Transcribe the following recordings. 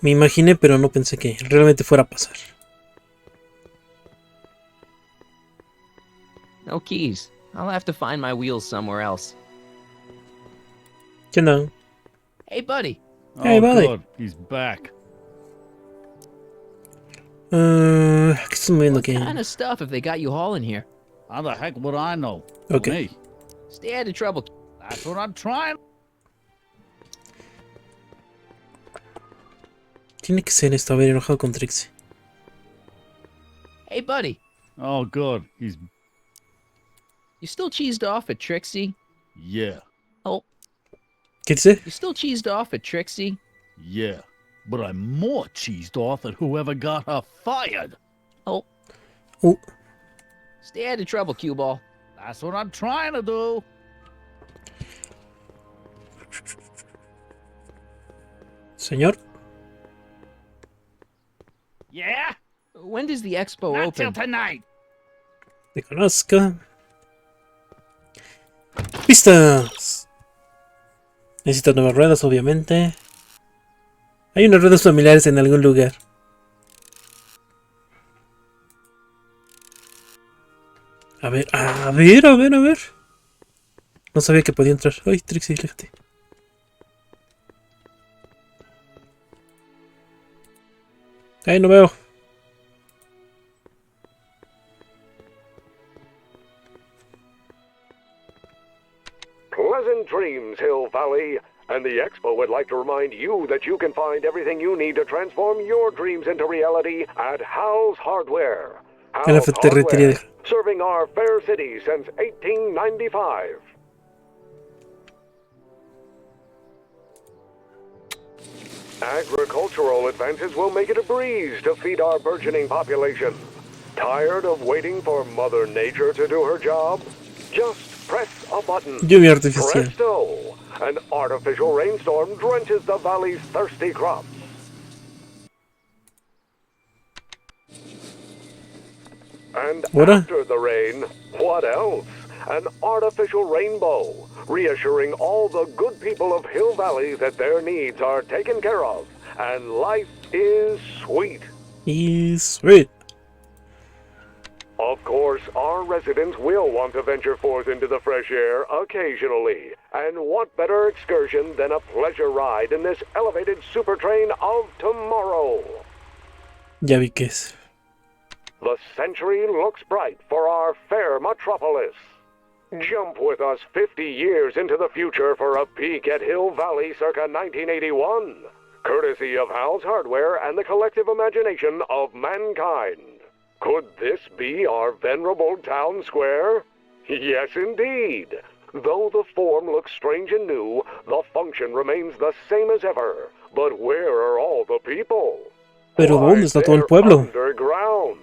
Me imaginé, pero no pensé que realmente fuera a pasar. No keys. I'll have to find my wheels somewhere else. ¿Qué onda? Hey, buddy. Hey, buddy. Good. He's back. ¿Qué estás moviendo What aquí? kind of stuff have they got you hauling here? How the heck would I know? Okay. Me. Stay out of trouble. That's what I'm trying. Tiene que ser esto, haber enojado con Trixie. Hey, buddy. Oh, good. He's... You still cheesed off at Trixie? Yeah. Oh, ¿Qué dice? you still cheesed off at Trixie? Yeah. But I'm more cheesed off at whoever got her fired. Oh, stay out of trouble, cue ball. That's what I'm trying to do. Señor. Yeah? When does the expo Not till open? tonight. Te conozco. Pistas. Necesito nuevas ruedas, obviamente. Hay unas ruedas familiares en algún lugar. A ver. No sabía que podía entrar. Ay, Trixie, déjate. Ay, no veo. Pleasant dreams, Hill Valley. And the Expo would like to remind you that you can find everything you need to transform your dreams into reality at Hal's Hardware. En la Hal's ferretería. serving our fair city since 1895. Agricultural advances will make it a breeze to feed our burgeoning population. Tired of waiting for Mother Nature to do her job? Just press a button. Lluvia artificial. Presto! An artificial rainstorm drenches the valley's thirsty crops. And after the rain, what else? An artificial rainbow, reassuring all the good people of Hill Valley that their needs are taken care of, and life is sweet. Sweet. Of course, our residents will want to venture forth into the fresh air occasionally. And what better excursion than a pleasure ride in this elevated super train of tomorrow? Ya vi que es. The century looks bright for our fair metropolis. Jump with us 50 years into the future for a peek at Hill Valley circa 1981. Courtesy of Hal's Hardware and the collective imagination of mankind. Could this be our venerable town square? Yes, indeed. Though the form looks strange and new, the function remains the same as ever. But where are all the people? Pero ¿dónde está todo el pueblo? Underground.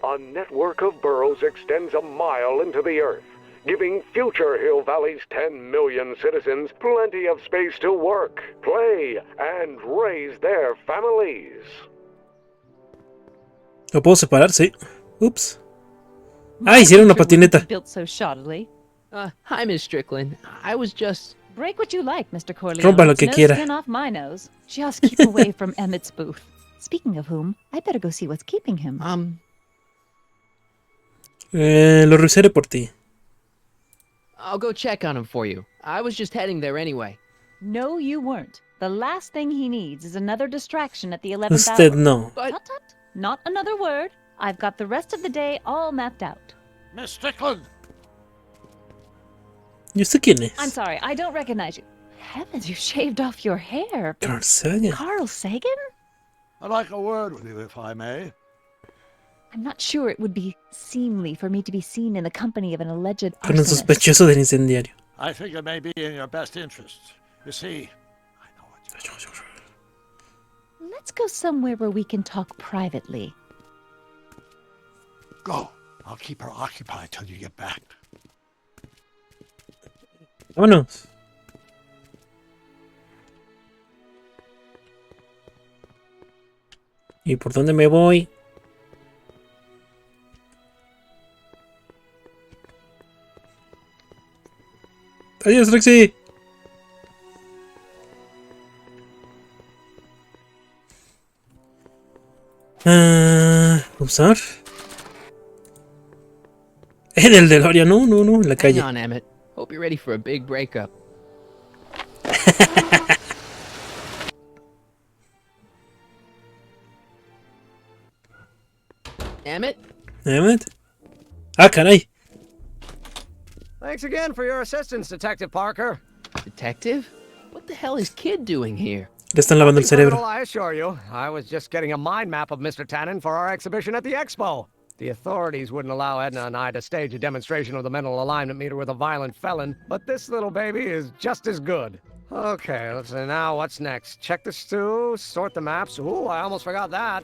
A network of burrows extends a mile into the earth, giving future Hill Valley's 10 million citizens plenty of space to work, play, and raise their families. ¿Lo puedo separar? Sí. Ups. Ah, hicieron una patineta. Built so shoddily. Hi, Miss Strickland. I was just... Break what you like, Mr. Corleone. Rompa lo que no quiera. Skin off my nose. Just keep away from Emmett's booth. Speaking of whom, I better go see what's keeping him. Lo revisaré por ti. I'll go check on him for you. I was just heading there anyway. No, you weren't. The last thing he needs is another distraction at the 11th Usted hour. no. But... Tut, tut. Not another word. I've got the rest of the day all mapped out. Miss Strickland. ¿Y usted quién es? I'm sorry, I don't recognize you. Heavens, you shaved off your hair. Carl Sagan. Carl Sagan? I'd like a word with you, if I may. I'm not sure it would be seemly for me to be seen in the company of an alleged Con el arsonist. sospechoso del incendiario. I think it may be in your best interests. You see, I know what Let's go somewhere where we can talk privately. Go. I'll keep her occupied till you get back. Vámonos. ¿Y por dónde me voy? Adiós, Trixie. Usar. En el DeLorean, no, en la Hang calle. on, Emmett. Hope you're ready for a big breakup. Emmett? Emmett. Ah, caray. Thanks again for your assistance, Detective Parker. Detective? What the hell is Kid doing here? Le están lavando el Nothing criminal, cerebro. I assure you. I was just getting a mind map of Mr. Tannen for our exhibition at the expo. The authorities wouldn't allow Edna and I to stage a demonstration of the mental alignment meter with a violent felon, but this little baby is just as good. Okay, let's see now what's next. Check the stew, sort the maps. Ooh, I almost forgot that.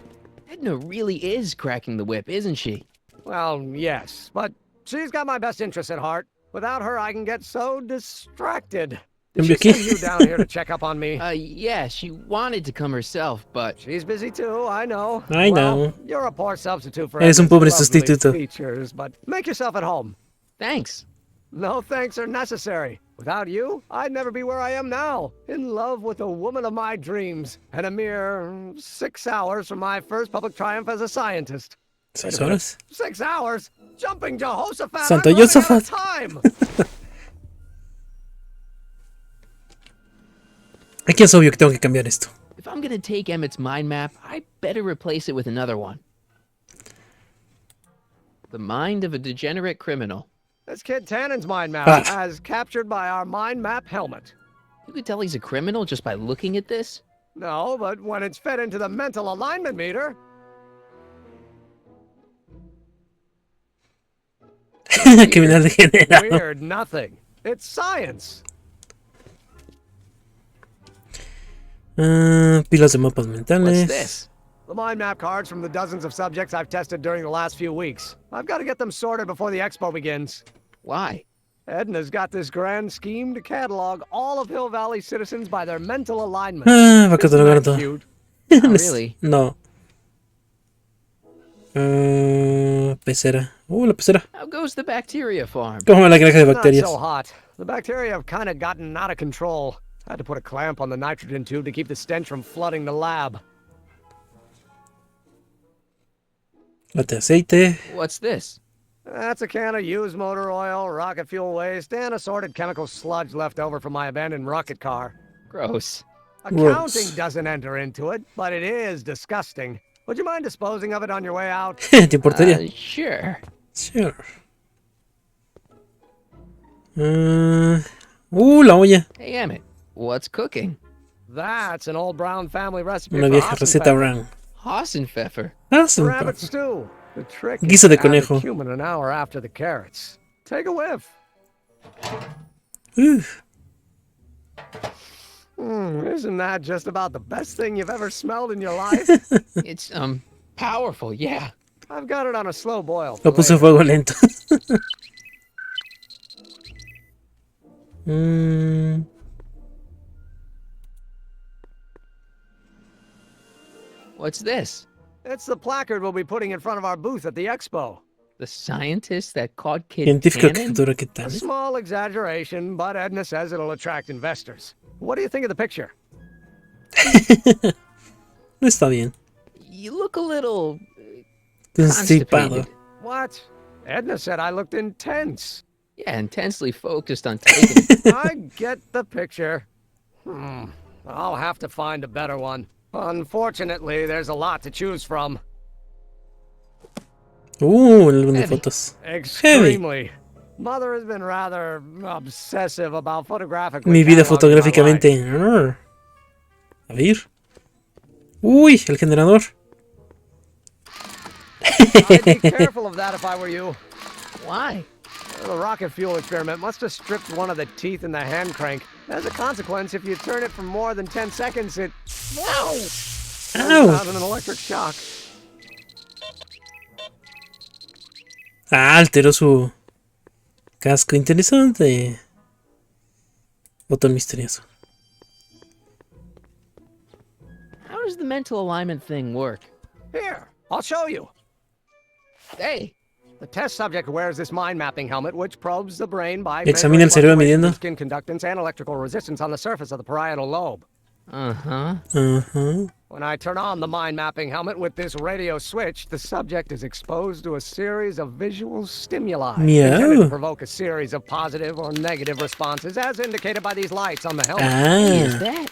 Edna really is cracking the whip, isn't she? Well, yes, but she's got my best interests at heart. Without her, I can get so distracted. Did she send you down here to check up on me? Yeah, she wanted to come herself, but... She's busy too, I know. I know. Well, you're a poor substitute for Eres un Edna's pobre lovely sustituto. features, but make yourself at home. Thanks. No thanks are necessary. Without you, I'd never be where I am now. In love with the woman of my dreams. And a mere 6 hours from my first public triumph as a scientist. 6 horas. 6 hours? Jumping Jehoshaphat! Santo I'm running out of Jehoshaphat. time! Aquí es obvio que tengo que cambiar esto. If I'm gonna take Emmett's mind map, I better replace it with another one. The mind of a degenerate criminal. This kid Tannen's mind map, Ah. as captured by our mind map helmet. You could tell he's a criminal just by looking at this? No, but when it's fed into the mental alignment meter... Criminal degenerado. Weird nothing. It's science. Pilas de mapas What's mentales. this? The mind map cards from the dozens of subjects I've tested during the last few weeks. I've got to get them sorted before the expo begins. Why? Edna's got this grand scheme to catalog all of Hill Valley citizens by their mental alignment. Va a Isn't catalogar that todo. cute? Not really. No. Pecera. La pecera. How goes the bacteria farm? Como la granja de Not bacterias. so hot. The bacteria have kind of gotten out of control. I had to put a clamp on the nitrogen tube to keep the stench from flooding the lab. Lata de aceite. What's this? That's a can of used motor oil, rocket fuel waste, and assorted chemical sludge left over from my abandoned rocket car. Gross. Accounting doesn't enter into it, but it is disgusting. Would you mind disposing of it on your way out? ¿Te importaría? Sure. Sure. La olla. Hey, Emmett, what's cooking? That's an old Brown family recipe Una for vieja receta Hassenpfeffer. Brown. Hassenpfeffer. Rabbit stew. The trick Guiso is de to add the conejo. cumin an hour after the carrots. Take a whiff. Isn't that just about the best thing you've ever smelled in your life? It's, powerful, yeah. I've got it on a slow boil. for Lo puse a later. fuego lento. What's this? It's the placard we'll be putting in front of our booth at the expo. The scientist that caught Kid Científico que Tannen? captura que A tal. small exaggeration, but Edna says it'll attract investors. What do you think of the picture? No está bien. You look a little Constipado. constipated. What? Edna said I looked intense. Yeah, intensely focused on taking it. I get the picture. I'll have to find a better one. Unfortunately, there's a lot to choose from. El álbum de Heavy. fotos. Extremely. Mother has been rather obsessive about photographic. Mi vida cataloging my fotográficamente. life. A ver. Uy, el generador. I'd be careful of that if I were you. Why? The rocket fuel experiment must have stripped one of the teeth in the hand crank. As a consequence, if you turn it for more than 10 seconds, it... Whoa! Ow. Out an electric shock. Alteró su casco. Interesante. Botón misterioso. How does the mental alignment thing work? Here, I'll show you. Hey, The test subject wears this mind mapping helmet, which probes the brain by Examina el cerebro measuring midiendo. skin conductance and electrical resistance on the surface of the parietal lobe. uh-huh. Ajá. When I turn on the mind mapping helmet with this radio switch, the subject is exposed to a series of visual stimuli intended to provoke a series of positive or negative responses, as indicated by these lights on the helmet. Is Ah, that?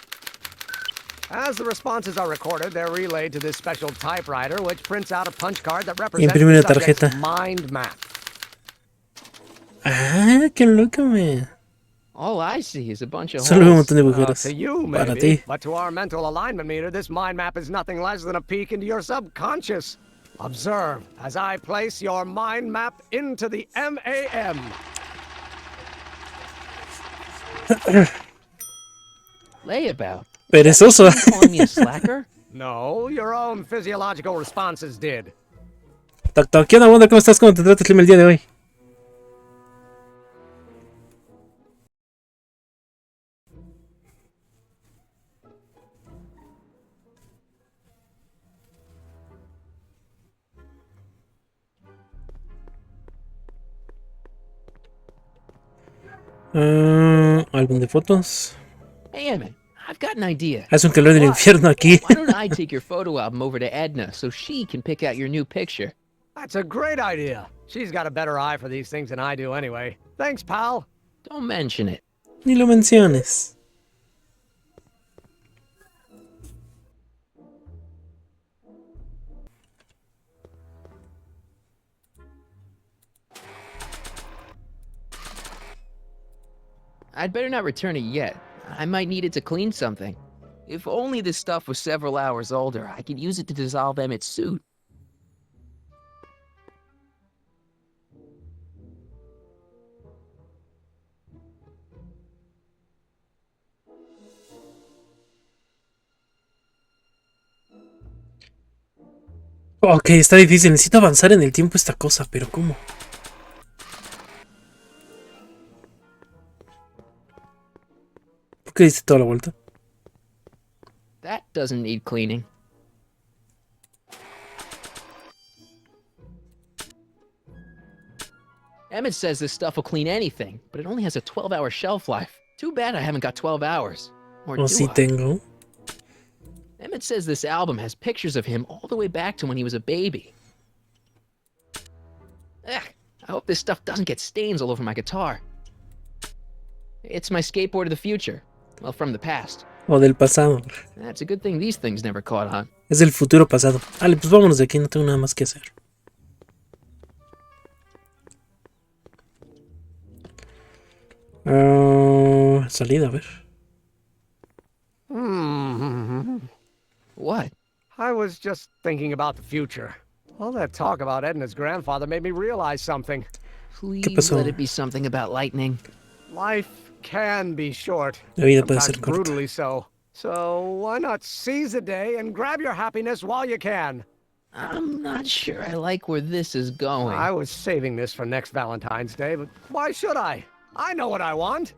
As the responses are recorded, they're relayed to this special typewriter, which prints out a punch card that represents Imprime the una subject's tarjeta. mind map. ah, qué loco, man. All I see is a bunch of Solo veo un holes. montón de agujeros. To you, Para maybe, ti. but to our mental alignment meter, this mind map is nothing less than a peek into your subconscious. Observe as I place your mind map into the MAM. Layabout. Perezoso. You calling me a slacker? No, your own physiological responses did. Toc, toc. ¿Qué onda, Wanda? ¿Cómo estás? ¿Cómo te trata el clima el día de hoy? Álbum de fotos. Hey, Emmett, I've got an idea. Hace un calor del infierno aquí. Why don't I take your photo album over to Edna so she can pick out your new picture? That's a great idea. She's got a better eye for these things than I do anyway. Thanks, pal. Don't mention it. Ni lo menciones. I'd better not return it yet. I might need it to clean something. If only this stuff was several hours older, I could use it to dissolve Emmett's suit. Ok, está difícil. Necesito avanzar en el tiempo esta cosa, pero ¿cómo? ¿Por qué diste toda la vuelta? That doesn't need cleaning. Emmett says this stuff will clean anything, but it only has a 12-hour shelf life. Too bad I haven't got 12 hours. Or O do sí I? tengo. Emmett says this album has pictures of him all the way back to when he was a baby. Ugh, I hope this stuff doesn't get stains all over my guitar. It's my skateboard of the future. Well, from the past. O del pasado. That's a good thing these things never caught on. Es del futuro pasado. Vale, pues vámonos de aquí. No tengo nada más que hacer. Salida, a ver. What? I was just thinking about the future. All that talk about Edna's grandfather made me realize something. Please pasó? let it be something about lightning. Life can be short. La vida puede ser Sometimes corta. brutally so. So why not seize the day and grab your happiness while you can? I'm not sure I like where this is going. I was saving this for next Valentine's Day, but why should I? I know what I want.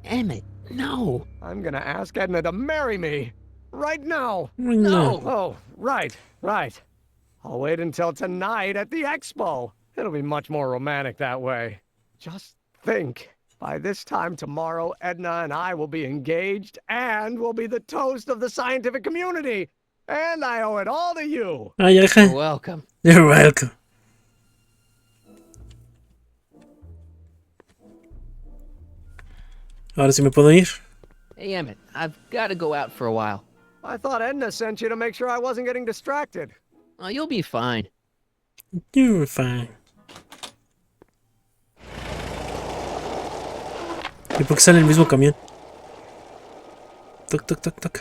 Emmett, no. I'm gonna ask Edna to marry me. Right now. No. Oh, right. I'll wait until tonight at the expo. It'll be much more romantic that way. Just think. By this time tomorrow, Edna and I will be engaged and will be the toast of the scientific community. And I owe it all to you. Ah, ya, You're welcome. You're welcome. Ahora sí me puedo ir. Hey, Emmett, I've got to go out for a while. I thought Edna sent you to make sure I wasn't getting distracted. Oh, you'll be fine. You're fine. ¿Y por qué sale el mismo camión? Toc, toc, toc, toc.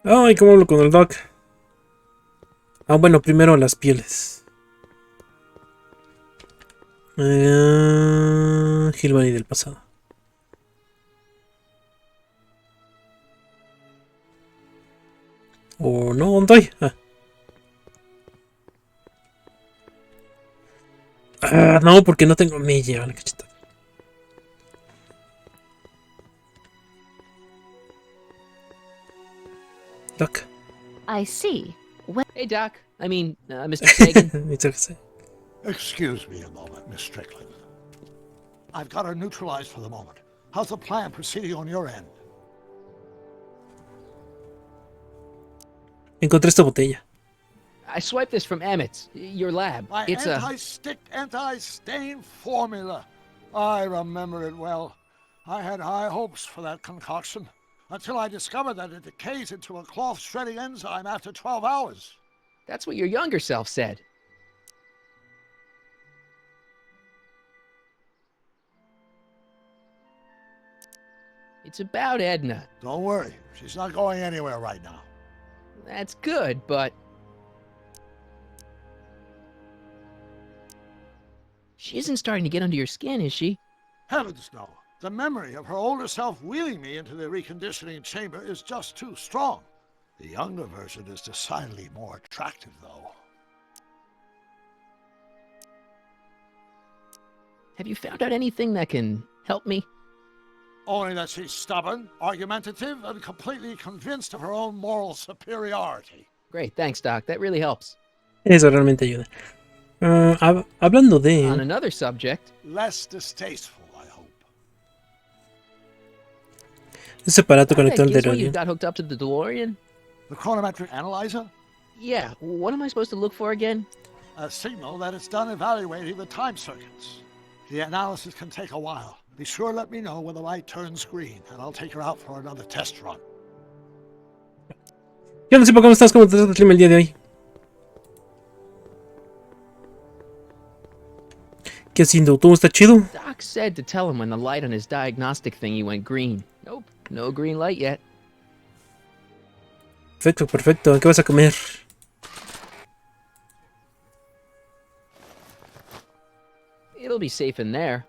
Ay, ¿cómo hablo con el Doc? Ah, bueno, primero las pieles. Gilbani del pasado. ¿O no? ¿Dónde estoy? No, porque no tengo milla. Vale, cacheta. Doc. I see. Hey, Doc. I mean, Mr. Sagan. It's okay. Excuse me a moment, Miss Strickland. I've got her neutralized for the moment. How's the plan proceeding on your end? Encontré esta botella. I swiped this from Emmett's, your lab. My It's a... anti-stick, anti-stain formula. I remember it well. I had high hopes for that concoction, until I discovered that it decays into a cloth shredding enzyme after 12 hours. That's what your younger self said. It's about Edna. Don't worry, she's not going anywhere right now. That's good, but... She isn't starting to get under your skin, is she? Heavens no. The memory of her older self wheeling me into the reconditioning chamber is just too strong. The younger version is decidedly more attractive, though. Have you found out anything that can help me? Only that she's stubborn, argumentative, and completely convinced of her own moral superiority. Great, thanks, Doc. That really helps. Eso realmente ayuda. Hablando On de... another subject... Less distasteful, I hope. Ese aparato Alright, conectado al guess what DeLorean. you've got hooked up to the DeLorean? The chronometric analyzer? Yeah, what am I supposed to look for again? A signal that it's done evaluating the time circuits. The analysis can take a while. Be sure to let me know when the light turns green, and I'll take her out for another test run. Yo no sé cómo estás, cómo te trata el clima el día de hoy. ¿Qué haciendo? ¿Todo está chido? Doc said to tell him when the light on his diagnostic thingy went green. Nope, no green light yet. Perfecto, perfecto. ¿Qué vas a comer? It'll be safe in there.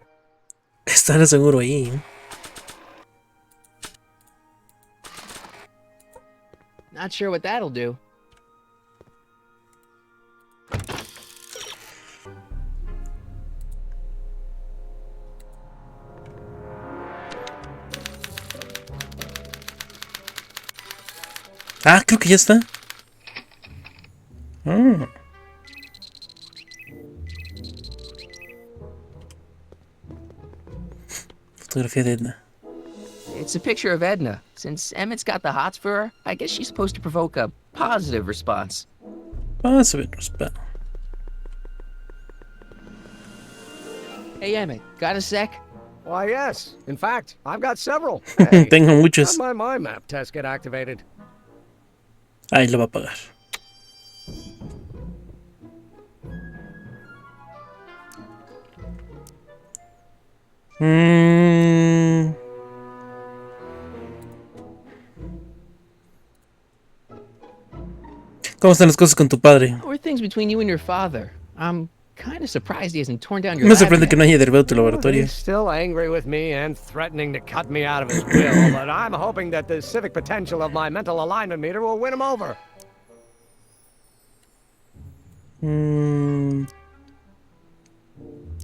Estará seguro ahí. Not sure what that'll do. Ah, creo que ya está. Ah. Fotografía de Edna. It's a picture of Edna. Since Emmett's got the hots for her, I guess she's supposed to provoke a positive response. Vamos a vernos. Hey, Emmett, got a sec? Why, yes. In fact, I've got several. Hey, Tengo muchos. how'd my mind map test get activated? Ahí lo va a pagar. ¿Cómo están las cosas con tu padre? How are things between you and your father? I'm kind of surprised he hasn't torn down your Me lab sorprende yet. que no haya derribado tu laboratorio. He's still angry with me and threatening to cut me out of his will, but I'm hoping that the civic potential of my mental alignment meter will win him over.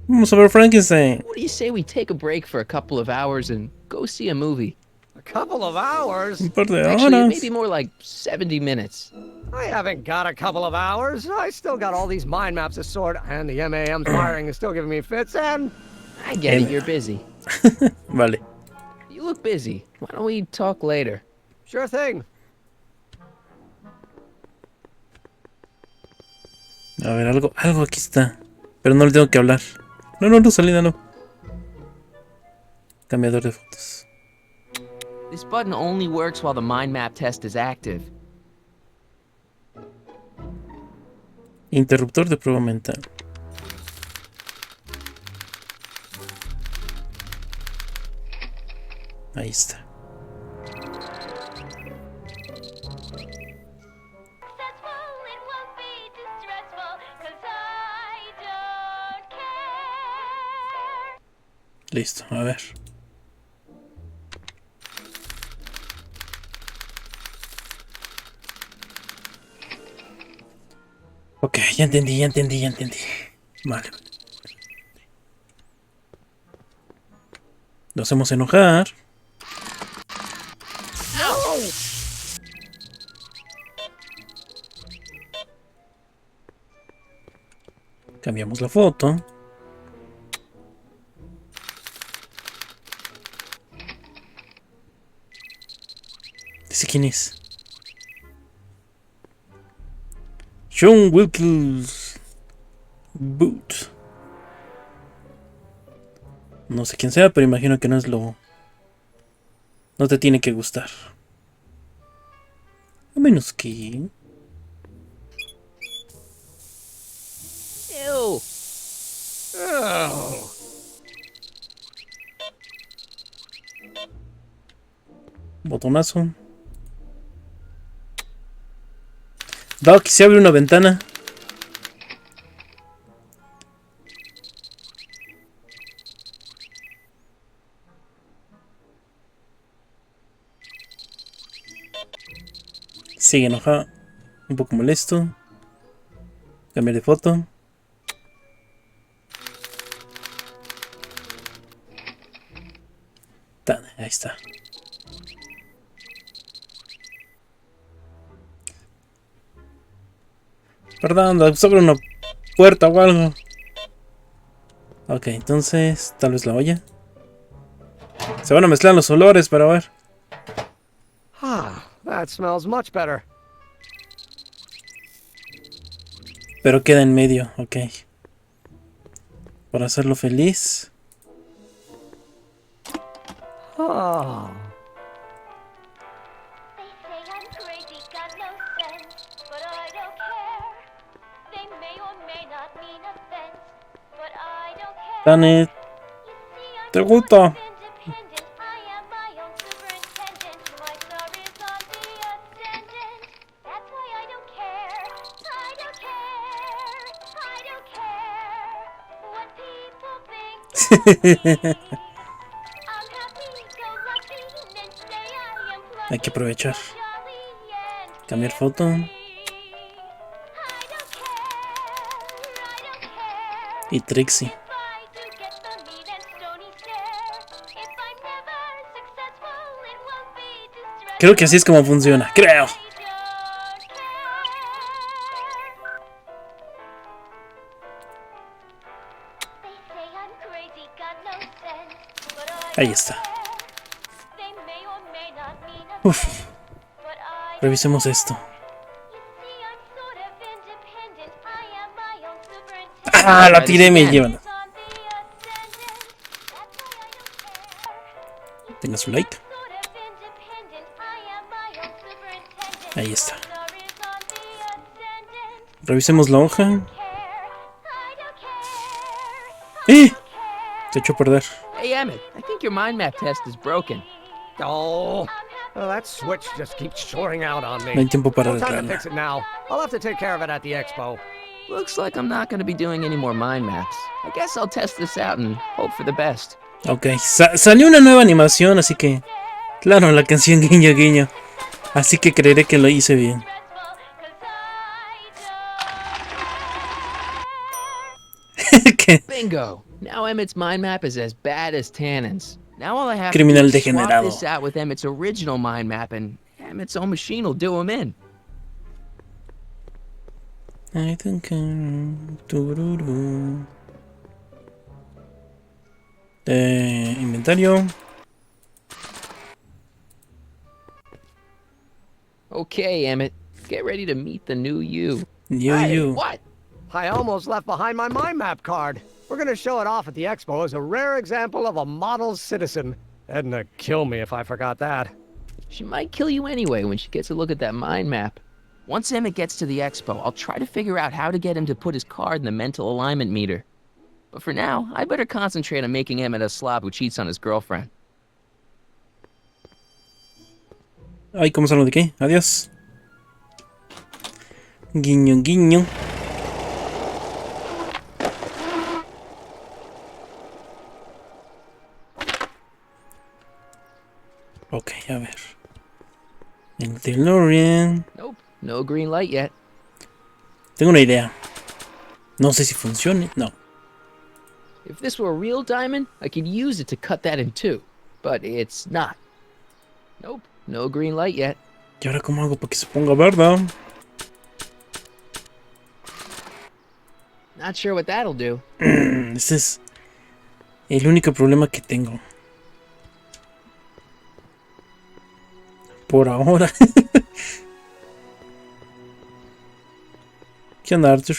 Vamos a ver Frankenstein. What do you say we take a break for a couple of hours and go see a movie? A couple of hours? Un par de Actually, horas. maybe more like 70 minutes. I haven't got a couple of hours. I still got all these mind maps to sort, and the MAM's wiring is still giving me fits, and... I get it, you're busy. Vale. You look busy. Why don't we talk later? Sure thing. A ver, algo aquí está. Pero no le tengo que hablar. No, salida no. Cambiador de fotos. This button only works while the mind map test is active. Interruptor de prueba mental. Ahí está. Listo, a ver. Ok, ya entendí. Vale. Lo hacemos enojar. Cambiamos la foto. ¿Ese quién es? John Wilkes Boot. No sé quién sea, pero imagino que no es lo... No te tiene que gustar. A menos que... Ew. Oh. Botonazo. Doc, se abre una ventana. Sigue enojado. Un poco molesto. Cambiar de foto. Tannen, ahí está. Perdón, sobre una puerta o algo. Ok, entonces, tal vez la olla. Se van a mezclar los olores para ver. Ah, that smells much better. Pero queda en medio, ok. Para hacerlo feliz. Oh. They say I'm crazy, got no sense, but I don't care. They may or may not mean offense, but I don't care. Tannen, You see, I'm ¿te sort gusta? of independent. I am my own superintendent. My star is on the ascendant. That's why I don't care. I don't care. I don't care what people think. I'm happy, go lucky, and say I am plucky. Hay que aprovechar. Jolly and Cambiar foto. I don't care, I don't care. Y Trixie. If I do get the mean and stony stare, if I'm never successful, it won't be distressful. Creo que así es como funciona, creo. I don't care. They say I'm crazy, got no sense, but I Ahí don't está. care. They may or may not mean Uf. offense, but I don't Revisemos care. esto. You see, I'm sort of independent. I am my own superintendent. Ah, la Try this tiré, me again. llevan. On the ascendant. That's why I don't care. Tenga su like. Sort of independent. I am my own superintendent. Ahí está. My star is on the ascendant. Revisemos la hoja. Care. I don't care. ¡Eh! Se echó a perder. Hey, Emmett, I think your mind map test is broken. Oh. Oh, that switch just keeps shorting out on me. No hay tiempo para No time to arreglarla. fix it now. I'll have to take care of it at the expo. Looks like I'm not going to be doing any more mind maps. I guess I'll test this out and hope for the best. Ok, salió una nueva animación, así que... Claro, la canción guiño guiño. Así que creeré que lo hice bien. ¿Qué? Bingo! Now Emmett's mind map is as bad as Tannen's. Now all I have Criminal to do is swap degenerado. this out with Emmett's original mind map and Emmett's own machine will do him in. I think tururú. Inventario. Okay, Emmett, get ready to meet the new you. New Hey, you. What? I almost left behind my mind map card. We're gonna show it off at the expo as a rare example of a model citizen. Edna kill me if I forgot that. She might kill you anyway when she gets a look at that mind map. Once Emmett gets to the expo, I'll try to figure out how to get him to put his card in the mental alignment meter. But for now, I better concentrate on making Emmett a slob who cheats on his girlfriend. Ay, ¿cómo salgo de qué? Adiós. Guiño, guiño. Ok, a ver. El DeLorean. Nope, no green light yet. Tengo una idea. No sé si funcione. No. If this were a real diamond, I could use it to cut that in two. But it's not. Nope, no green light yet. ¿Y ahora cómo hago para que se ponga verde? Not sure what that'll do. Ese es el único problema que tengo. Por ahora. ¿Qué onda, Arthur?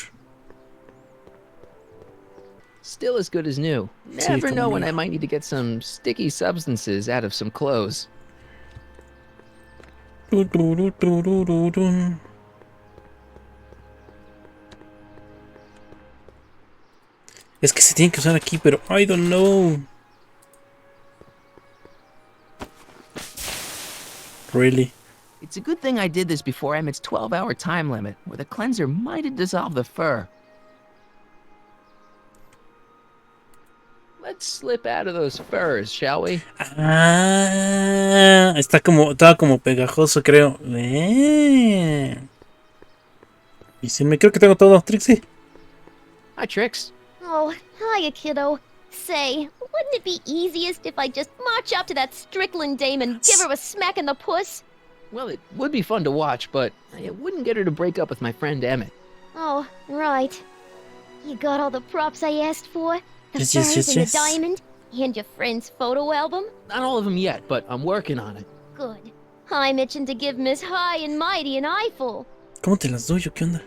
Still as good as new. Sí, Never como know when nuevo. I might need to get some sticky substances out of some clothes. Es que se tiene que usar aquí, pero I don't know. Really? It's a good thing I did this before Emmett's 12-hour time limit, where the cleanser might have dissolved the fur. Let's slip out of those furs, shall we? Ah, estaba como pegajoso, creo. Y si me creo que tengo todo, Trixie. Hi, Trix. Oh, hiya, kiddo. Say, wouldn't it be easiest if I just march up to that Strickland dame and give her a smack in the puss? Well, it would be fun to watch, but it wouldn't get her to break up with my friend Emmett. Oh, right. You got all the props I asked for? The Yes, furs yes, and yes. the diamond? And your friend's photo album? Not all of them yet, but I'm working on it. Good. I'm itching to give Miss High and Mighty an eyeful. ¿Cómo te las doy yo? ¿Qué onda?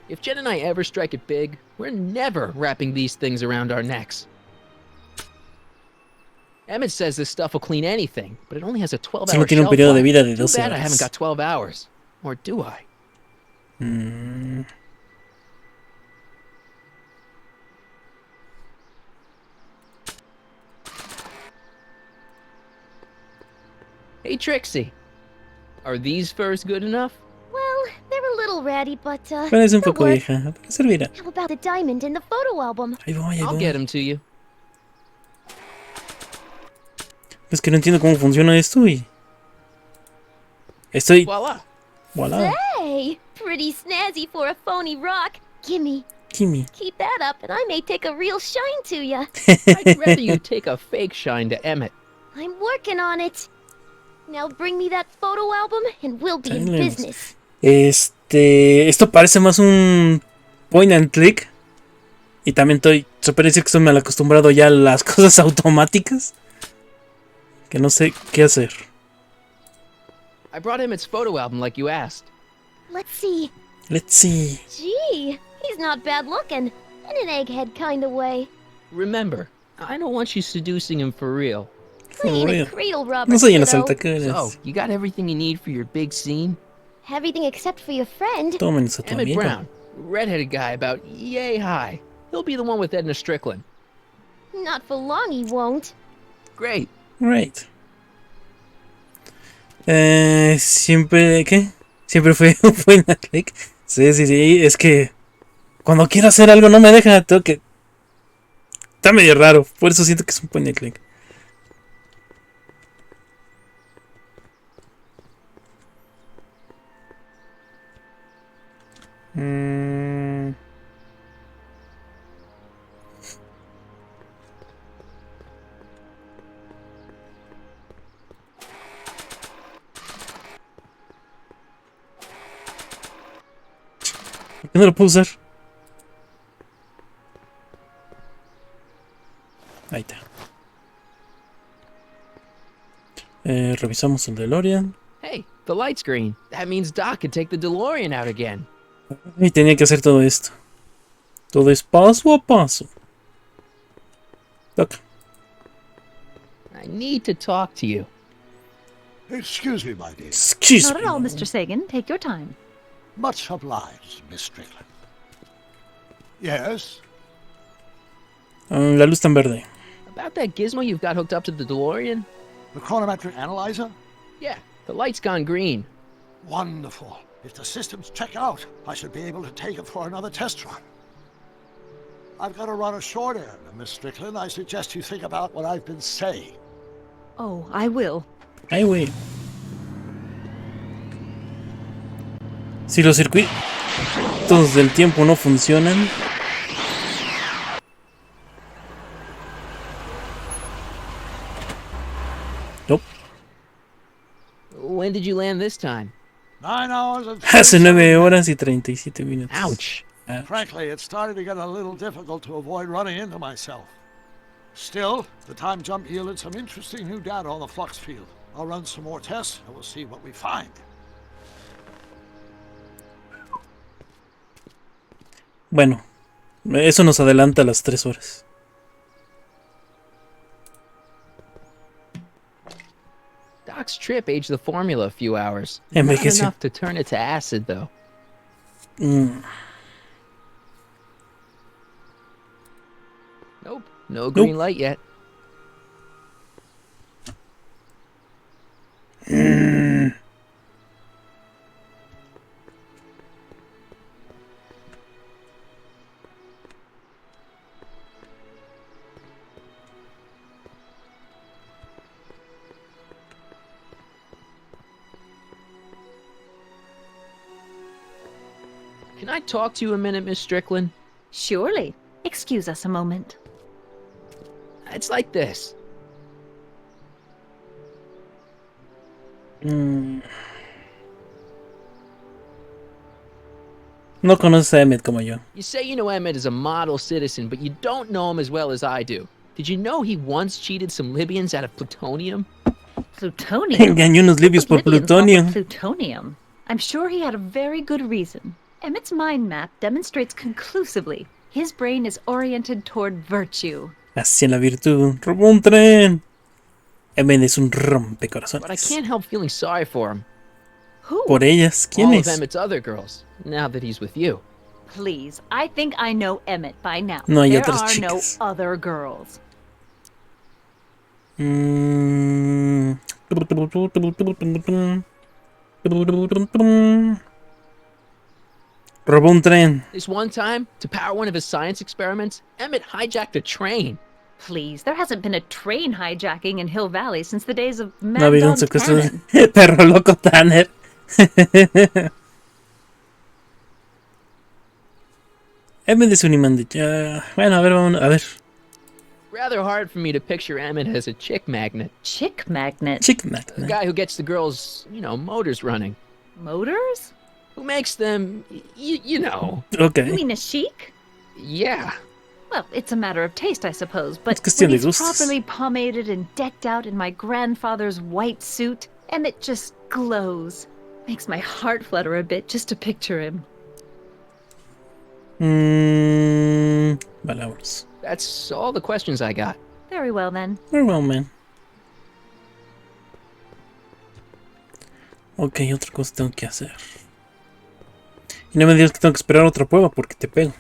If Jen and I ever strike it big, we're never wrapping these things around our necks. Emmett says this stuff will clean anything, but it only has a 12-hour Solo tiene un shelf periodo de life. vida de Too 12 bad I horas. haven't got 12 hours. Or do I? Hey, Trixie. Are these furs good enough? Well, they're a little ratty, but, Parece un they'll poco work. vieja. ¿Para qué servirá? How about the diamond in the photo album? Ahí voy, ahí I'll voy. get them to you. Es que no entiendo cómo funciona esto y... Estoy... Voila. Voilà. Hey, pretty snazzy for a phony rock. Gimme. Kimmy. Keep that up, and I may take a real shine to ya. I'd rather you take a fake shine to Emmett. I'm working on it. Now bring me that photo album, and we'll be in Silence. business. Esto parece más un point and click. Y también se puede decir que estoy mal acostumbrado ya a las cosas automáticas. Que no sé qué hacer. I brought Emmett's photo album like you asked. Let's see. Let's see. Gee, he's not bad looking. In an egghead kind of way. Remember, I don't want you seducing him for real. Clean real. and cradle robber, No soy en las kiddo. altacunas. So, you got everything you need for your big scene? Everything except for your friend. Tomen eso tu Emmett amigo. Brown, redheaded guy about yay high. He'll be the one with Edna Strickland. Not for long, he won't. Great. Right. Siempre... ¿Qué? Siempre fue un point and click. Sí, sí, sí. Es que... Cuando quiero hacer algo no me deja. Tengo que... Está medio raro. Por eso siento que es un point and click. ¿Por qué no lo puedo usar? Ahí está. Revisamos el DeLorean. Hey, the light's green. That means Doc can take the DeLorean out again. Y tenía que hacer todo esto. Todo es paso a paso. Toca. I need to talk to you. Excuse me, my dear. Excuse Not me. at all, Mr. Sagan. Take your time. Much obliged, Miss Strickland. Yes? La luz tan verde. About that gizmo you've got hooked up to the DeLorean? The chronometric analyzer? Yeah, the light's gone green. Wonderful. If the systems check out, I should be able to take it for another test run. I've got to run a short errand, Miss Strickland. I suggest you think about what I've been saying. Oh, I will. Ay, güey. Si los circuitos del tiempo no funcionan. Nope. When did you land this time? 9 hours and Hace 37 9 horas y 37 minutos. Ouch. Ah, Frankly, it's starting to get a little difficult to avoid running into myself. Still, the time jump yielded some interesting new data on the flux field. I'll run some more tests and we'll see what we find. Bueno, eso nos adelanta las 3 horas. Doc's trip aged the formula a few hours. Not Envejeció. enough to turn it to acid, though. Nope, no green light yet. Can I talk to you a minute, Miss Strickland? Surely. Excuse us a moment. It's like this. No conoces a Emmett como yo. You say you know Emmett is a model citizen, but you don't know him as well as I do. Did you know he once cheated some Libyans out of plutonium? Plutonium? Engañó unos libios por Libyans plutonio. love plutonium. I'm sure he had a very good reason. Emmett's mind map demonstrates conclusively his brain is oriented toward virtue. Hacia la virtud. Robó un tren. Emmett es un But I rompecorazones. can't help feeling sorry for him. Who? Por ellas, All of ¿quiénes? Emmett's other girls, now that he's with you. Please, I think I know Emmett by now. No hay there otras are chicas. no other girls. Robó un tren. This one time, to power one of his science experiments, Emmett hijacked a train. Please, there hasn't been a train hijacking in Hill Valley since the days of No ha habido un Mad Dog secuestro Tannen. de perro loco Tanner. Emmett es un imán de... bueno, a ver, vamos a ver. Rather hard for me to picture Emmett as a chick magnet. Chick magnet. Chick A magnet. guy who gets the girls, motors running. Motors? Who makes them, you know. Ok. You mean a chic? Yeah. Well, it's a matter of taste, I suppose, but Es cuestión when de he's gustos. properly pomaded and decked out in my grandfather's white suit, Emmett just glows. Makes my heart flutter a bit just to picture him. Vale, vámonos. That's all the questions I got. Very well, then. Very well, man. Ok, otra cosa tengo que hacer. Y no me digas que tengo que esperar otra prueba porque te pego.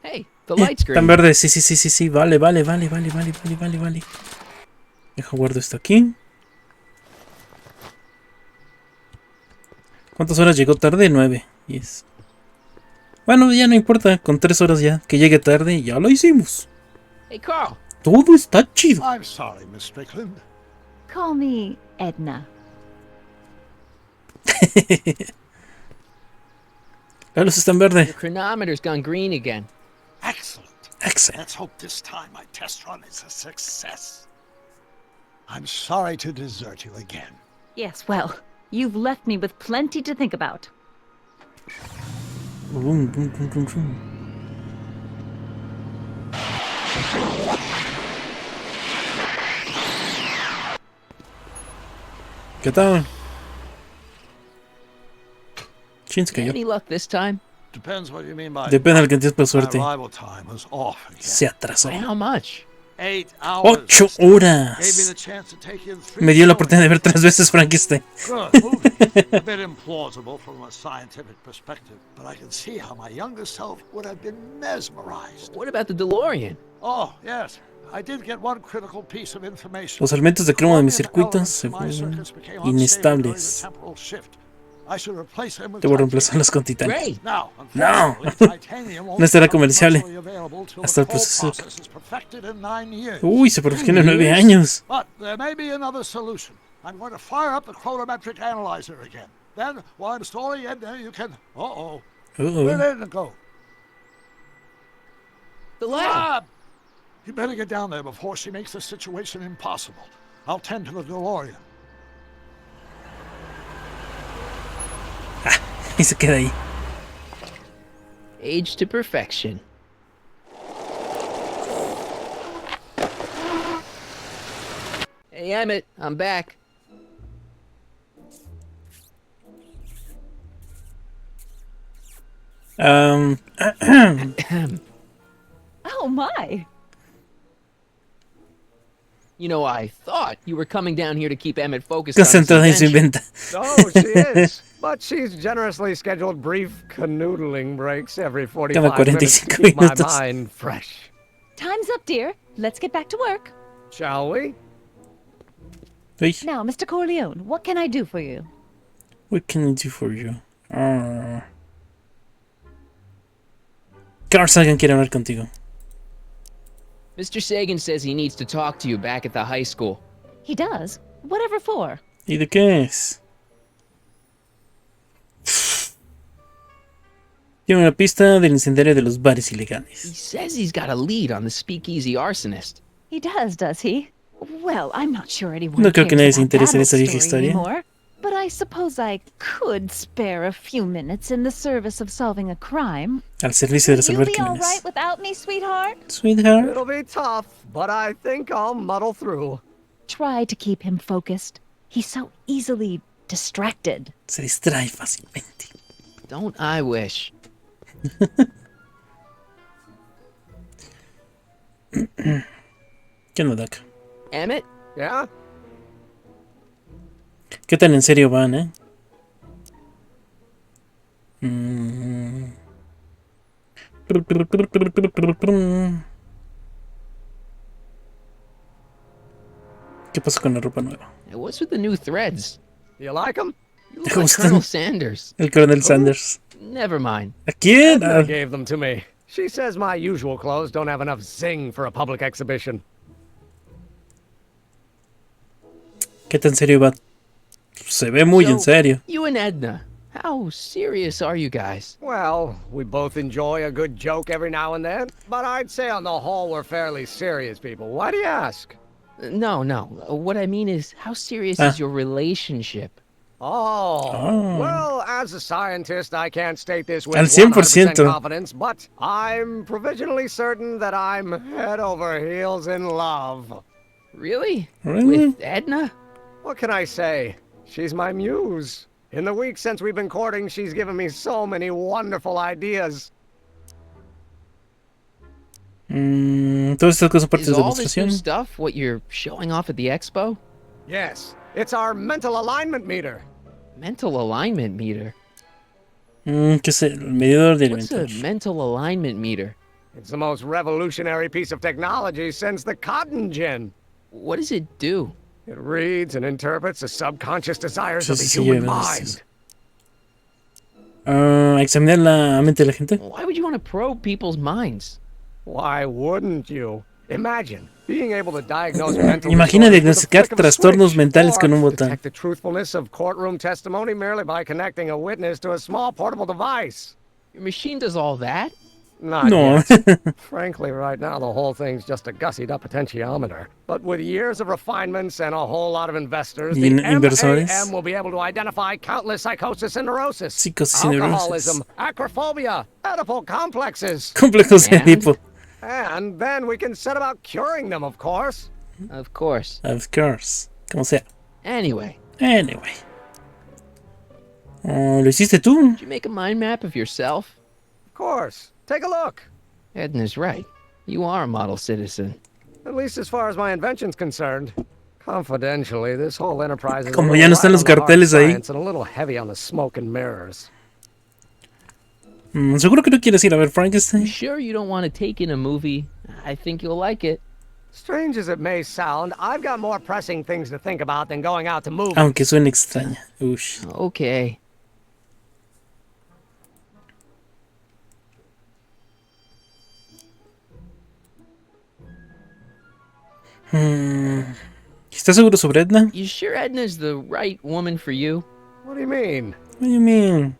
Hey, the light's green. Tan verde, sí. Vale. Deja guardo esto aquí. ¿Cuántas horas llegó tarde? 9. Yes. Bueno, ya no importa. Con 3 horas ya. Que llegue tarde y ya lo hicimos. Hey, Carl. Todo está chido. I'm sorry, Miss Strickland. Call me Edna. La luz está en verde. Your chronometer's gone green again. Excellent. Excellent. Let's hope this time my test run is a success. I'm sorry to desert you again. Yes, well, you've left me with plenty to think about. Bum, bum, bum, bum, bum. ¿Qué tal? Chin, se cayó. Any luck this time? Depends what you mean by Depende del que tienes por my suerte. arrival time was off again. Se atrasó. By how much? 8 hours. 8 Gave me horas. the chance to take in 3 Me dio la showings. oportunidad de ver 3 veces Frankenstein. Good movie. A bit implausible from a scientific perspective, but I can see how my younger self would have been mesmerized. What about the DeLorean? Oh, yes. I did get one critical piece of information. Los elementos de cromo de mis Colonial circuitos elements se in my vuelven circuits became unstable during the inestables. temporal shift. I should replace them with Debo titanium. reemplazarlos con titanio. Great. Now, No. unfortunately, titanium won't No estará become comerciable commercially available till hasta el the whole proceso. process is perfected in 9 years. Uy, se perfecciona en 9 años. But there may be another solution. I'm going to fire up the chronometric analyzer again. Then, while I'm stalling in there, you can... Uh-oh. Where did it go? The lab. Lab! You better get down there before she makes the situation impossible. I'll tend to the DeLorean. Y se queda ahí. Age to perfection. Hey, Emmett, I'm back. Oh my! You know, I thought you were coming down here to keep Emmett focused on his Concentrado en su invention. inventa. Oh, she is. But she's generously scheduled brief canoodling breaks every 45 minutes to 45 keep my minutos. mind fresh. Time's up, dear. Let's get back to work. Shall we? Uy, Now, Mr. Corleone, what can I do for you? what can I do for you? Carl Sagan quiere hablar contigo. Mr. Sagan says he needs to talk to you back at the high school. He does? Whatever for? ¿Y de qué es? Tiene una pista del incendiario de los bares He ilegales. says he's got a lead on the speakeasy arsonist. He does he? Well, I'm not sure anyone No creo que cares nadie se about interese that en esa old vieja story historia. anymore, but I suppose I could spare a few minutes in the service of solving a crime. Al servicio de Will you resolver be all crímenes. right without me, sweetheart? Sweetheart. It'll be tough, but I think I'll muddle through. Try to keep him focused. He's so easily distracted. Se distrae fácilmente. Don't I wish? ¿Qué onda, Doc? Emmett? Yeah? ¿Qué tan en serio van, eh? Mm. ¿Qué pasa con la ropa nueva? Hey, what's with the new threads? You like them? You look ¿Te like gustan? Colonel Sanders. El coronel Sanders. Never mind. ¿A quién? Edna Ah, gave them to me. She says my usual clothes don't have enough zing for a public exhibition. ¿Qué tan serio va? Se ve muy en So, serio. You and Edna, how serious are you guys? Well, we both enjoy a good joke every now and then, but I'd say on the whole we're fairly serious people. Why do you ask? No. What I mean is, how serious Ah. is your relationship? Oh. Well, as a scientist, I can't state this with Al 100% 100%. confidence, but I'm provisionally certain that I'm head over heels in love. Really? Really? With Edna? What can I say? She's my muse. In the week since we've been courting, she's given me so many wonderful ideas. Todas estas cosas son partes Is de all this new demostración. stuff what you're showing off at the expo? Yes, it's our mental alignment meter. Mental alignment meter? ¿Qué es el medidor de What's a elementos? mental alignment meter? It's the most revolutionary piece of technology since the cotton gin. What does it do? It reads and interprets the subconscious desires of the Sí, human sí. mind. Examinar la mente de la gente. Why would you want to probe people's minds? Why wouldn't you? Imagine being able to diagnose mental Imagina disorders with a diagnosticar flick of a trastornos switch, mentales or con un botón. detect the truthfulness of courtroom testimony merely by connecting a witness to a small portable device. Your machine does all that? Not No. yet. Frankly, right now the whole thing's just a gussied up potentiometer. But with years of refinements and a whole lot of investors, the Inversores. MAM will be able to identify countless psychosis and neurosis, Psicosis y neurosis. alcoholism, acrophobia, Oedipal complexes. Complejos de And? tipo. And then we can set about curing them, of course. Of course. Of course. Como sea. Anyway, Anyway. ¿Lo hiciste tú? did you make a mind map of yourself? Of course. Take a look. Edna's right. You are a model citizen. At least as far as my invention's concerned. Confidentially, this whole enterprise is a Como little ya no están light los on the hard carteles ahí. science and a little heavy on the smoke and mirrors. Seguro que no quieres ir a ver You Frankenstein. sure you don't want to take in a movie? I think you'll like it. Strange as it may sound, I've got more pressing things to think about than going out to movies. Aunque suene extraña. Ush. Okay. ¿Estás seguro sobre Edna? You sure Edna's the right woman for you? What do you mean? What do you mean?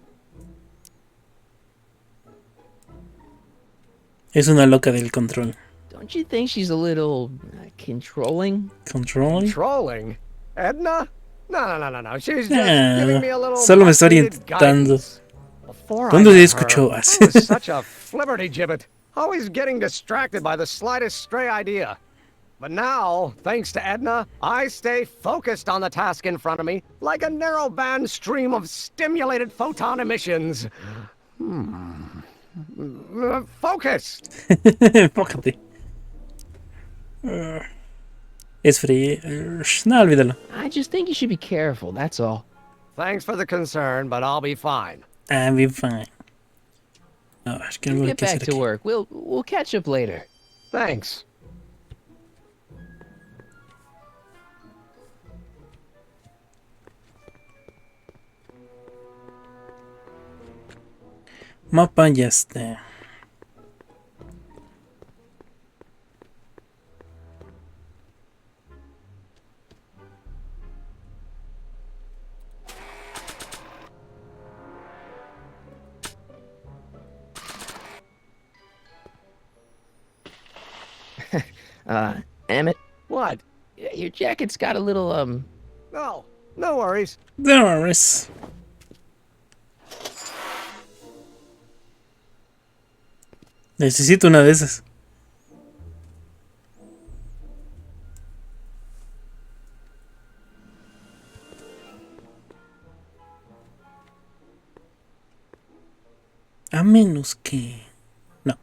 Es una loca del control. Don't you think she's a little controlling? ¿Control? Trolling? Edna? No. She's just Nah, giving me a little solo me está updated orientando. guidance. Before I ¿Dónde met escuchó? her, I was such a flibberty-gibbet. Always getting distracted by the slightest stray idea. But now, thanks to Edna, I stay focused on the task in front of me, like a narrow-band stream of stimulated photon emissions. Focus! Enfócate. Es frío. No, olvídalo. I just think you should be careful, that's all. Thanks for the concern, but I'll be fine. I'll be fine. No, es que no me Get qué back hacer to aquí. work. We'll catch up later. Thanks. Mapa ya está. Emmett, What? your jacket's got a little, No, no worries. No worries. Necesito una de esas. A menos que... No.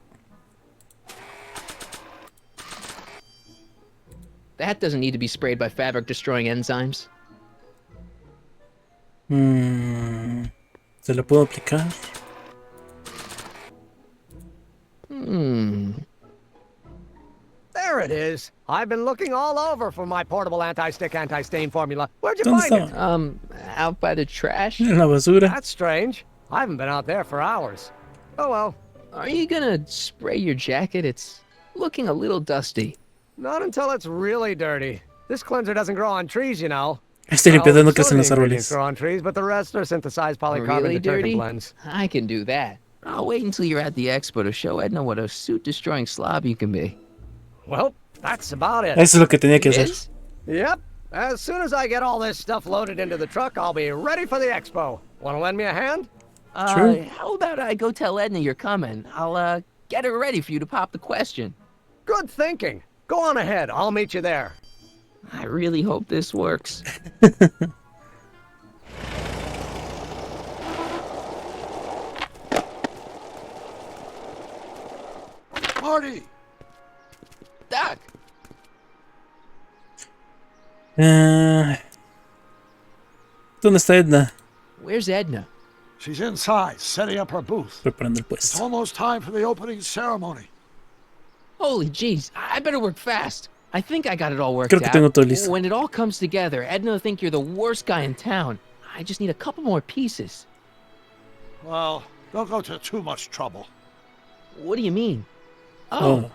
that doesn't need to be sprayed by fabric-destroying enzymes. ¿Se la puedo aplicar? There it is. I've been looking all over for my portable anti-stick, anti-stain formula. Where'd you ¿Dónde find it? estaba? Out by the trash? En la basura. That's strange. I haven't been out there for hours. Oh well. Are you gonna spray your jacket? It's looking a little dusty. Not until it's really dirty. This cleanser doesn't grow on trees, you know. Estoy Well, limpiando que some hacen of los the ingredients árboles. grow on trees, but the rest are synthesized polycarbonate Really detergent dirty? blends. I can do that. I'll wait until you're at the expo to show Edna what a suit-destroying slob you can be. Well, that's about it. Eso es lo que tenía que hacer. Yes? Yep. As soon as I get all this stuff loaded into the truck, I'll be ready for the expo. Want to lend me a hand? Sure. How about I go tell Edna you're coming? I'll, get her ready for you to pop the question. Good thinking. Go on ahead. I'll meet you there. I really hope this works. Marty! Doc! ¿Dónde está Edna? Where's Edna? She's inside, setting up her booth. Preparando el It's puesto. almost time for the opening ceremony. Holy jeez, I better work fast. I think I got it all worked Creo que tengo out. todo listo. When it all comes together, Edna will think you're the worst guy in town. I just need a couple more pieces. Well, don't go to too much trouble. What do you mean? Oh.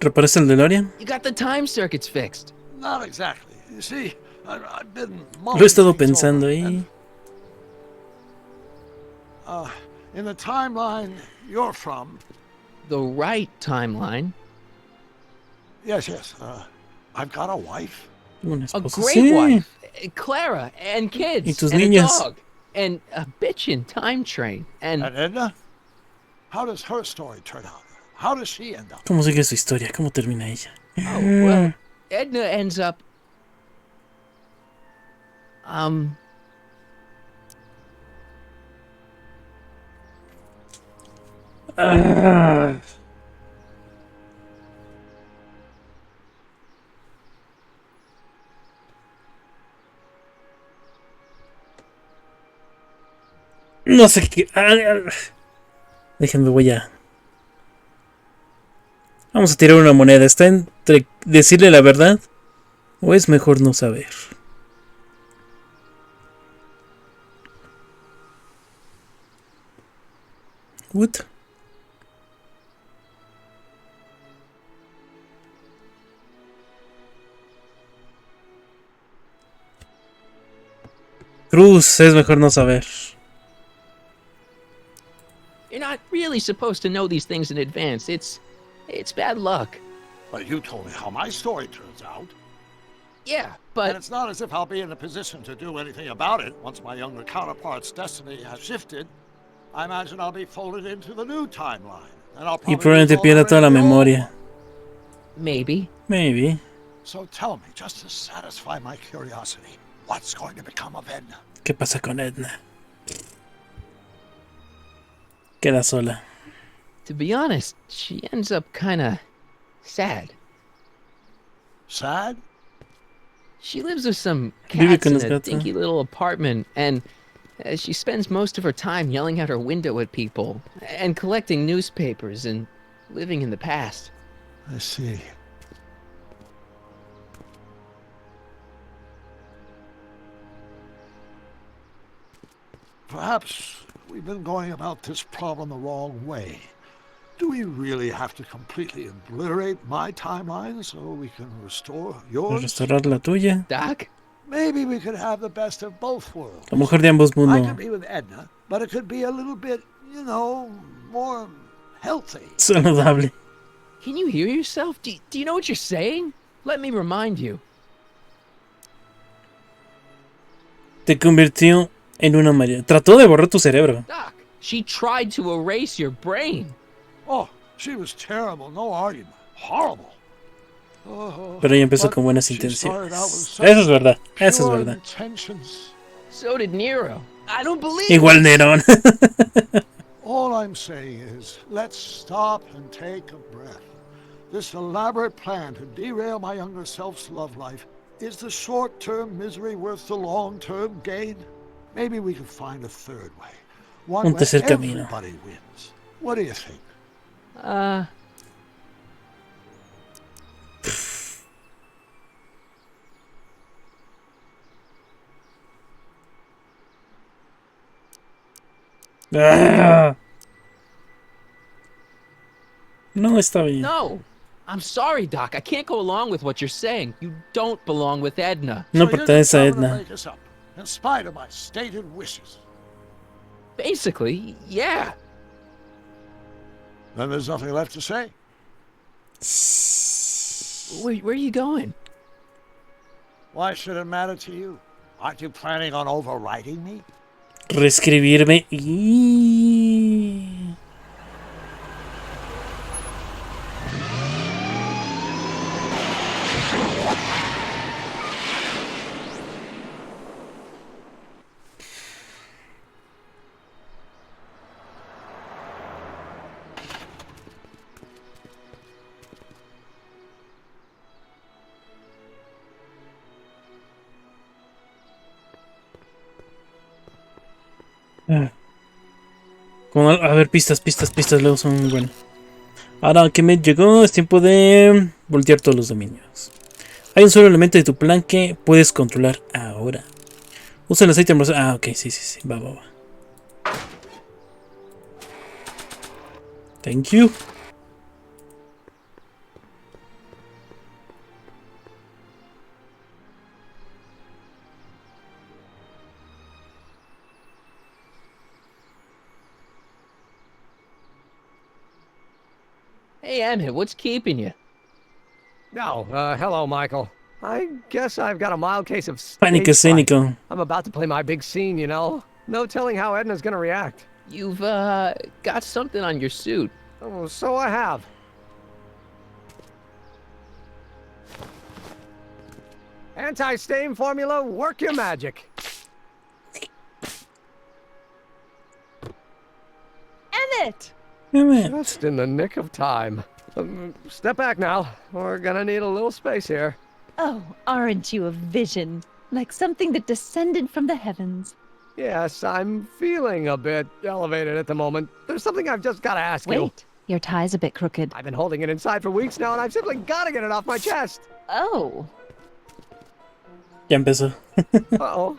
¿Reparas el DeLorean? You got the time circuits fixed. Not exactly. You see, I've been Lo he estado mulling things pensando over, ahí. and, in the timeline you're from, The right timeline. yes, I've got a wife. Una A esposa. great Sí. wife. Clara and kids. Y tus and niños. a dog. And a bitchin' time train. And And Edna? How does her story turn out? How does she end up? ¿Cómo sigue su historia? ¿Cómo termina ella? oh, well, Edna ends up No sé qué. Déjenme, voy a. Vamos a tirar una moneda. ¿Está entre decirle la verdad? ¿O es mejor no saber? What? Cruz, es mejor no saber. You're not really supposed to know these things in advance. It's bad luck. But you told me how my story turns out. Yeah, And but it's not as if I'll be in a position to do anything about it once my younger counterpart's destiny has shifted. I imagine I'll be folded into the new timeline, and I'll Y probably lose probablemente all pierda memory toda of la the old memoria. one. maybe. Maybe. So tell me, just to satisfy my curiosity, what's going to become of Edna? ¿Qué pasa con Edna? Queda sola. To be honest, she ends up kinda sad. Sad? She lives with some Vive cats con in los a gatos. dinky little apartment, and she spends most of her time yelling out her window at people, and collecting newspapers, and living in the past. I see. Perhaps we've been going about this problem the wrong way. Do we really have to completely obliterate my timeline so we can restore yours? Restaurar la tuya. Doc? Maybe we could have the best of both worlds. La mujer de ambos I could mundos. be with Edna, but it could be a little bit, you know, more healthy. Saludable. Can you hear yourself? Do you know what you're saying? Let me remind you. Te convirtió en una María. Trató de borrar tu cerebro. Doc, she tried to erase your brain. Oh, she was terrible, no argument. Horrible. Oh, Pero ella empezó but con buenas she started out with intenciones. such Eso es verdad. Eso es pure verdad. intentions. So did Nero. I don't believe Igual this. Nerón. All I'm saying is, let's stop and take a breath. This elaborate plan to derail my younger self's love life, is the short-term misery worth the long-term gain? Maybe we could find a third way. One Un where tercer camino. everybody wins. What do you think? Ah. No está bien. No. I'm sorry, Doc. I can't go along with what you're saying. You don't belong with Edna. No So you're pertenece a determined to Edna. break us up, in spite of my stated wishes. Basically, yeah. Then there's nothing left to say. Where are you going? Why should it matter to you? Aren't you planning on overwriting me? Reescribirme. Y... A ver, pistas, luego son muy buenas. Ahora que me llegó, es tiempo de voltear todos los dominios. Hay un solo elemento de tu plan que puedes controlar ahora. Usa el aceite amoroso. Ah, ok, sí, va. Thank you. Hey, Emmett, what's keeping you? No, hello, Michael. I guess I've got a mild case of Pánico stage fright. escénico. I'm about to play my big scene, you know. No telling how Edna's gonna react. You've, got something on your suit. Oh, so I have. Anti-stain formula, work your magic. Emmett! Just in the nick of time. Step back now. We're gonna need a little space here. Oh, aren't you a vision? Like something that descended from the heavens. Yes, I'm feeling a bit elevated at the moment. There's something I've just gotta ask you. Wait, your tie's a bit crooked. I've been holding it inside for weeks now, and I've simply gotta get it off my chest. Oh, Ya empezó. Uh-oh.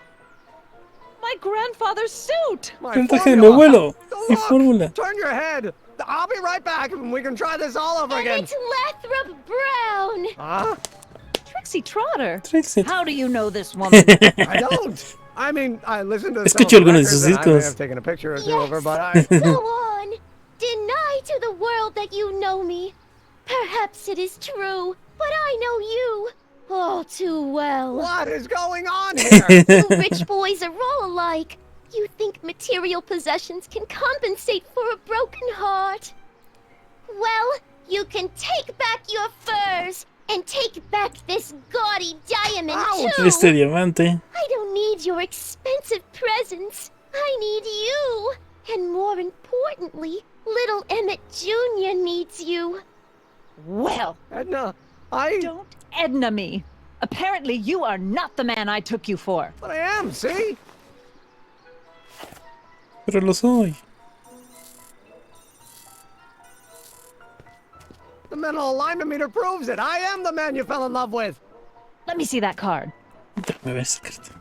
my grandfather's suit! My El traje de mi formula. abuelo. Mi Look, fórmula. turn your head. I'll be right back, and we can try this all over again. Emmett Lathrop Brown! Huh? Trixie Trotter. Trixie. How do you know this woman? I don't. I mean, I listened to Escucho some of the algunos de sus records, and I may discos. have taken a picture or two Yes. of her, but I... Go on. Deny to the world that you know me. Perhaps it is true, but I know you. All too well. What is going on here? You rich boys are all alike. You think material possessions can compensate for a broken heart. Well, you can take back your furs and take back this gaudy diamond too. Este diamante. I don't need your expensive presents. I need you. And more importantly, little Emmett Jr. needs you. Well, Edna, don't Edna me. Apparently you are not the man I took you for. But I am, see? Pero lo soy. The mental alignment meter proves it. I am the man you fell in love with. Let me see that card. Déjame ver esa carta.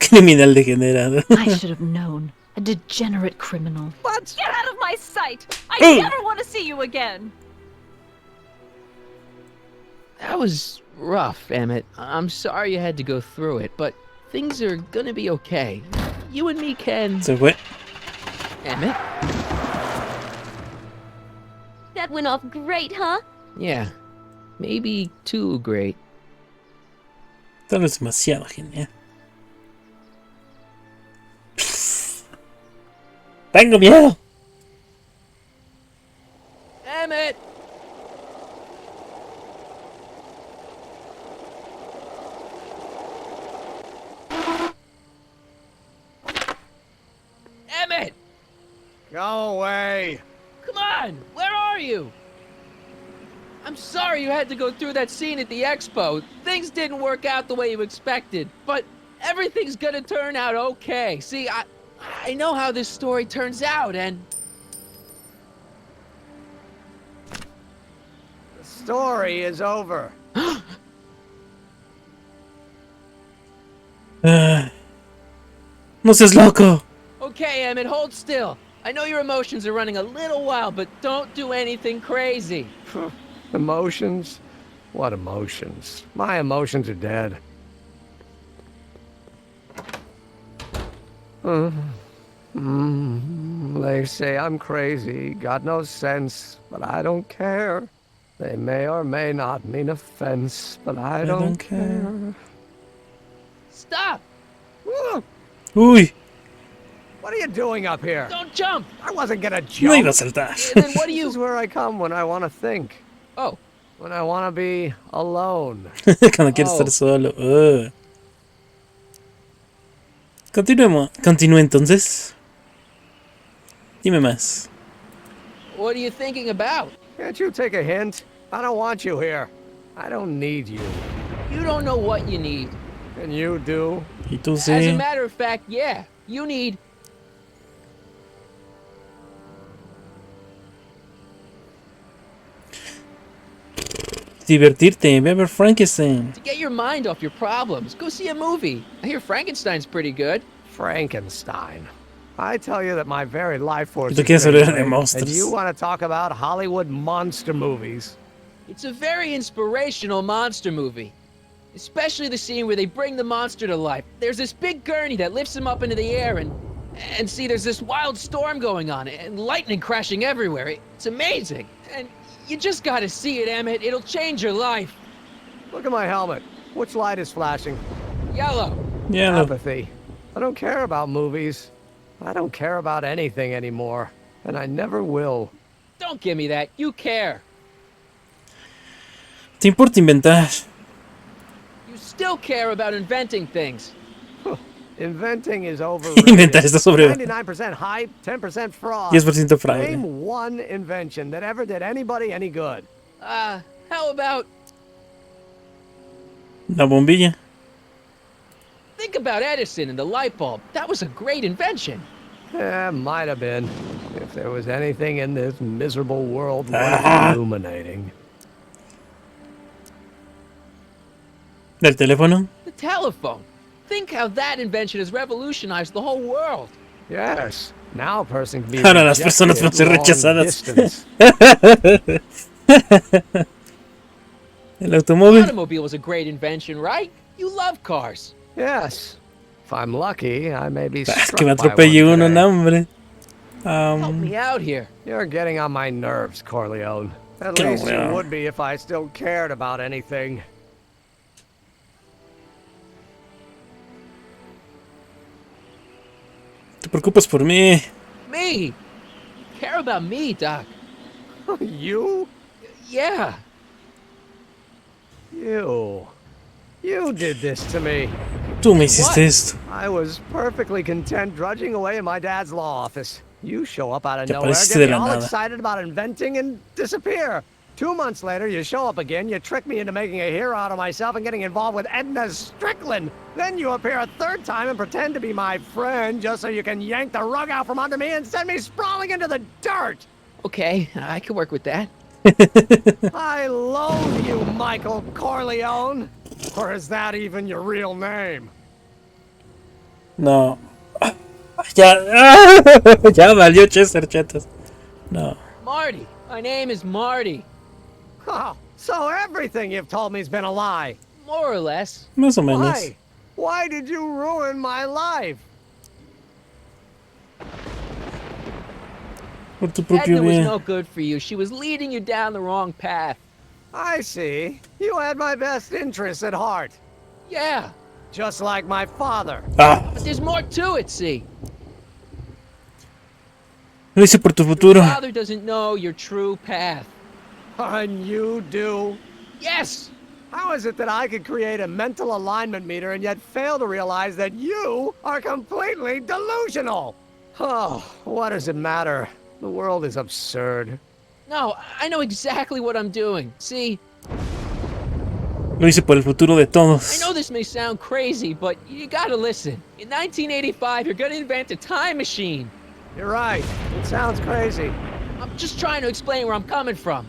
Criminal degenerado. I should have known. A degenerate criminal. What? Get out of my sight! I Oh. never want to see you again! That was rough, Emmett. I'm sorry you had to go through it, but things are gonna be okay. You and me can... Se fue. Emmett? That went off great, huh? Yeah. Maybe too great. Tal vez demasiado genial. Tengo miedo. Emmett! Emmett! Go away. Come on! Where are you? I'm sorry you had to go through that scene at the expo. Things didn't work out the way you expected, but everything's gonna turn out okay. See, I know how this story turns out, and... The story is over. No seas loco. Okay, Emmett, hold still. I know your emotions are running a little wild, but don't do anything crazy. Emotions? What emotions? My emotions are dead. They say I'm crazy, got no sense, but I don't care. They may or may not mean offense, but I don't care. Stop! Uy, What are you doing up here? Don't jump! I wasn't gonna no jump. iba a saltar. Then what do This you... is where I come when I want to think. Oh, When I want to be alone. Cuando quiere estar solo. Continuemos. Continúe entonces. Dime más. what are you thinking about? Can't you take a hint? I don't want you here. I don't need you. You don't know what you need. And you do? ¿Y tú As a sí? matter of fact, yeah, you need... Divertirte. Ve a ver Frankenstein. To get your mind off your problems, go see a movie. I hear Frankenstein's pretty good. Frankenstein. I tell you that my very life force Tú is quieres pretty hablar de big, monstruos. and you want to talk about Hollywood monster movies. It's a very inspirational monster movie. Especially the scene where they bring the monster to life. There's this big gurney that lifts him up into the air and see, there's this wild storm going on and lightning crashing everywhere. It's amazing. And you just gotta see it, Emmett. It'll change your life. Look at my helmet. Which light is flashing? Yellow. Yellow. Apathy. I don't care about movies. I don't care about anything anymore. And I never will. Don't give me that. You care. ¿Te importa inventar? You still care about inventing things. Inventing is overrated. Inventar está sobre 99% hype, 10% fraud. 10% fraude. Name one invention that ever did anybody any good. How about... La bombilla. Think about Edison and the light bulb. That was a great invention. Might have been. If there was anything in this miserable world worth illuminating. ¿Del teléfono? The telephone. Think how that invention has revolutionized the whole world. Yes. Now a person can be Ahora las personas van a ser rejected long rechazadas. distance. El The automóvil. automobile was a great invention, right? You love cars. Yes. If I'm lucky, I may be Es struck que me by one atropellé uno, today. no, hombre. Help me out here. You're getting on my nerves, Corleone. At Qué least you weón. would be if I still cared about anything. Te preocupas por mí. Me? You care about me, Doc? You? Yeah. You did this to me. Tú me hiciste esto. I was perfectly content drudging away in my dad's law office. You show up out of Te nowhere, apareciste get de me la all nada. excited about inventing and disappear. 2 months later, you show up again, you trick me into making a hero out of myself and getting involved with Edna Strickland. Then you appear a third time and pretend to be my friend just so you can yank the rug out from under me and send me sprawling into the dirt. Okay, I can work with that. I loathe you, Michael Corleone. Or is that even your real name? No. Ya. Ya valió Chester, chatos. No. Marty. My name is Marty. Oh, so everything you've told me's been a lie. More or less. Más o menos. Why? Why did you ruin my life? Por tu propio Edna was bien. no good for you. She was leading you down the wrong path. I see. You had my best interests at heart. Yeah, Just like my father. Ah, but there's more to it, see? lo hice por tu futuro. Father doesn't know your true path. And you do? Yes! How is it that I could create a mental alignment meter and yet fail to realize that you are completely delusional? Oh, what does it matter? The world is absurd. No, I know exactly what I'm doing. See, Lo hice por el futuro de I todos. know this may sound crazy, but you gotta listen. In 1985, you're gonna invent a time machine. You're right. It sounds crazy. I'm just trying to explain where I'm coming from.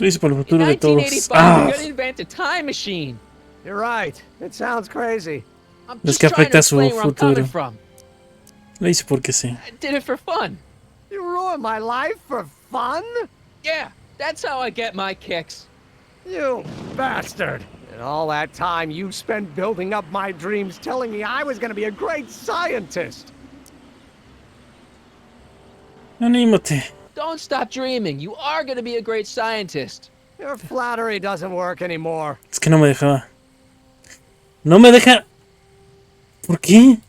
Lo hice por el In futuro de todos. 1985, Ah, you're gonna invent a time machine. You're right. It sounds crazy. I'm Es just que trying to afecta su explain where I'm futuro. coming from. lo hice porque sí. I did it for fun. You ruined my life for fun? Yeah, that's how I get my kicks. You bastard. And all that time you spent building up my dreams, telling me I was going to be a great scientist. Anímate. Don't stop dreaming. You are gonna be a great scientist. Your flattery doesn't work anymore. Es que no me dejaba. No me deja. ¿Por qué?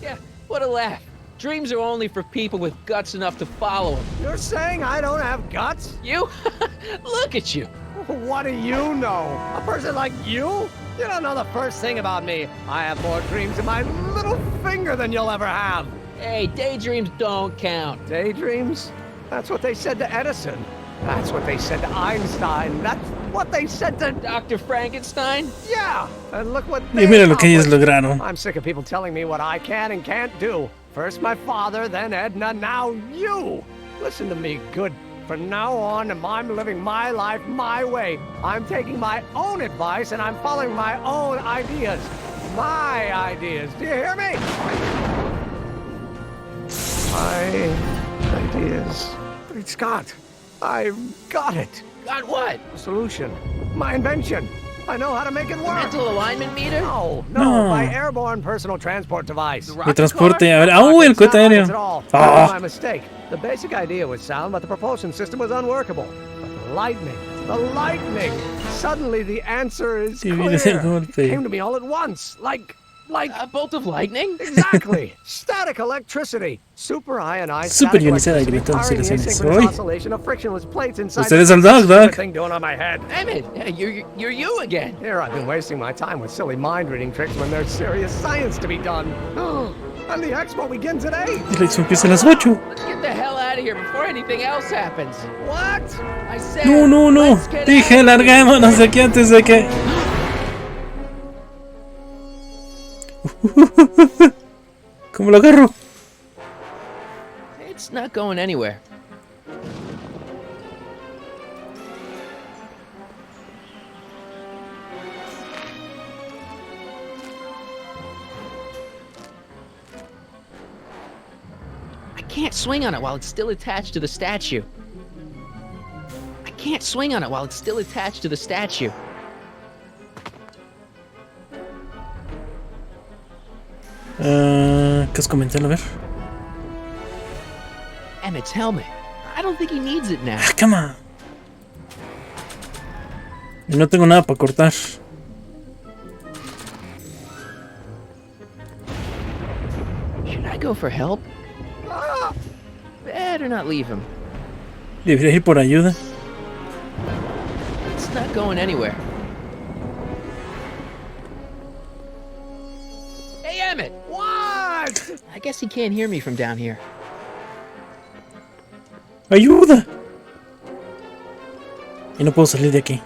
Yeah, what a laugh. Dreams are only for people with guts enough to follow them. You're saying I don't have guts? You? Look at you. What do you know? A person like you? You don't know the first thing about me. I have more dreams in my little finger than you'll ever have. Hey, daydreams don't count. Daydreams? That's what they said to Edison. That's what they said to Einstein. That's what they said to... Dr. Frankenstein? Yeah! And look what Y they mira lo que ellos accomplished. lograron. I'm sick of people telling me what I can and can't do. First my father, then Edna, now you! Listen to me, good. From now on, I'm living my life my way. I'm taking my own advice and I'm following my own ideas. My ideas. Do you hear me? My ideas. Great Scott. I've got it. Got what? Solution. My invention. I know how to make it work. Mental alignment meter? No, No. my airborne personal transport device. The De rocket transporte. car? A ver. ¡Ah, uy, el It's not cohete rockets aéreo! at all. Ah. That was my mistake. The basic idea was sound, but the propulsion system was unworkable. But the lightning. Suddenly the answer is Sí, viene clear. el golpe. It came to me all at once, like A bolt of lightning? exactly. Static electricity. Super ionized Super static ionizada electricity gritó powering the instalaciones. asynchronous Uy. oscillation of frictionless plates inside Usted es the el Doc, stupid Doc. thing doing on my head. Emmett, you're you again. Here I've been wasting my time with silly mind-reading tricks when there's serious science to be done. And the expo begins at 8. Y la expo empieza a las 8. Let's get the hell out of here before anything else happens. What? I said, No, no, no. let's get Dije, out of here. larguémonos de aquí antes de que. ¿Cómo lo agarro? It's not going anywhere. I can't swing on it while it's still attached to the statue. I can't swing on it while it's still attached to the statue. ¿Qué os comenté? A ver. Emmett's helmet. I don't think he needs it now. Ah, come on. Y no tengo nada para cortar. Should I go for help? Better not leave him. Debería ir por ayuda. It's not going anywhere. Hey, Emmett! What? I guess he can't hear me from down here. ¡Ayuda! Y no puedo salir de aquí.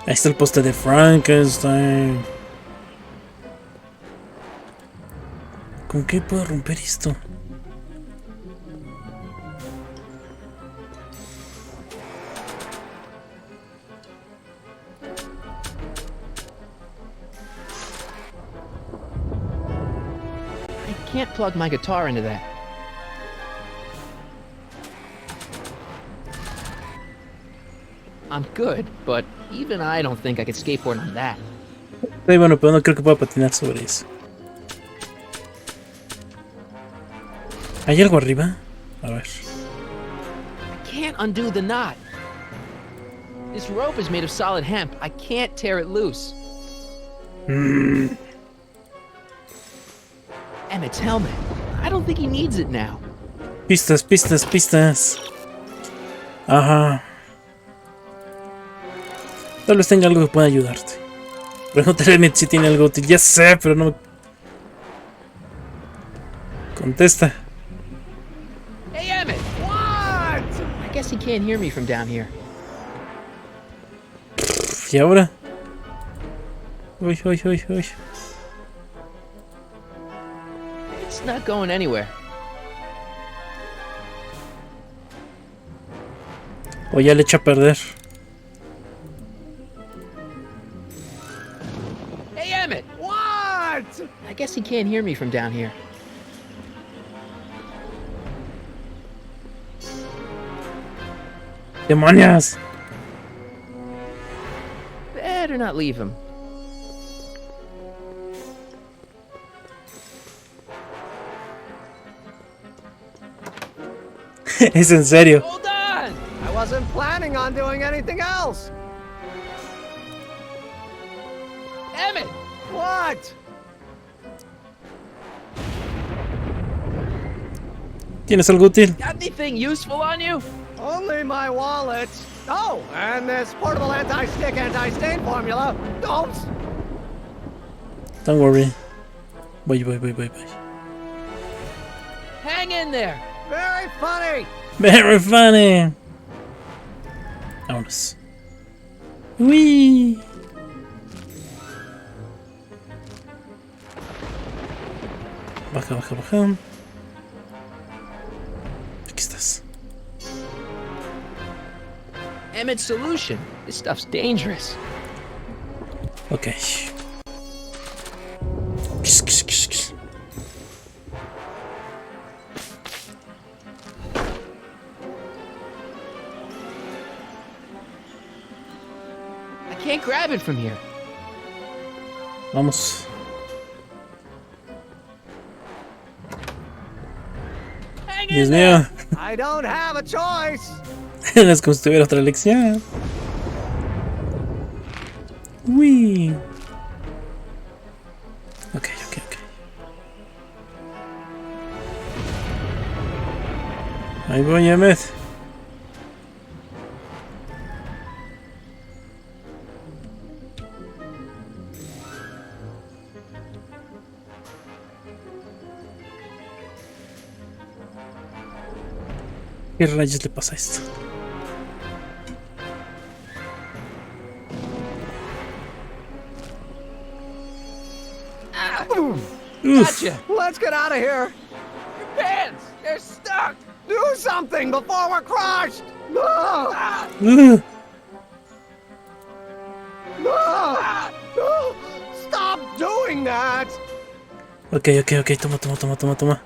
Ahí está el poste de Frankenstein. ¿Con qué puedo romper esto? I can't plug my guitar into that. I'm good, but even I don't think I could skateboard on that. Sí, bueno, pero no creo que pueda patinar sobre eso. ¿Hay algo arriba? A ver. I can't undo the knot. This rope is made of solid hemp. I can't tear it loose. Emmett's helmet. I don't think he needs it now. Pistas, pistas, pistas. Ajá. Tal vez tenga algo que pueda ayudarte. Pregúntale si tiene algo útil. Ya sé, pero no me... Contesta. Hey, Emmett! What? I guess he can't hear me from down here. ¿Y ahora? Uy, uy, uy, uy. It's not going anywhere. O ya le echa a perder. Hey, Emmett! What? I guess he can't hear me from down here. ¡Demonios! Better not leave him. Es en serio. Hold on! I wasn't planning on doing anything else. Emmett! What? ¿Tienes algo útil? Got anything useful on you? Only my wallet. Oh, and this portable anti-stick, anti-stain formula. Don't. Don't worry. Voy. Hang in there! Very funny. Very funny. Vámonos. Uy. Baja. Aquí estás. Emmett's solution. This stuff's dangerous. Ok. I can't grab it from here. Vamos. Hang Dios in there! mío. I don't have a choice. Es como si tuviera otra lección. Uy. Ok. Ahí voy, Emmett. ¿Qué rayos le pasa a esto? Gotcha! Let's get out of here. Your pants! They're stuck! Do something before we're crushed. No. No. Stop doing that. Ok. Toma.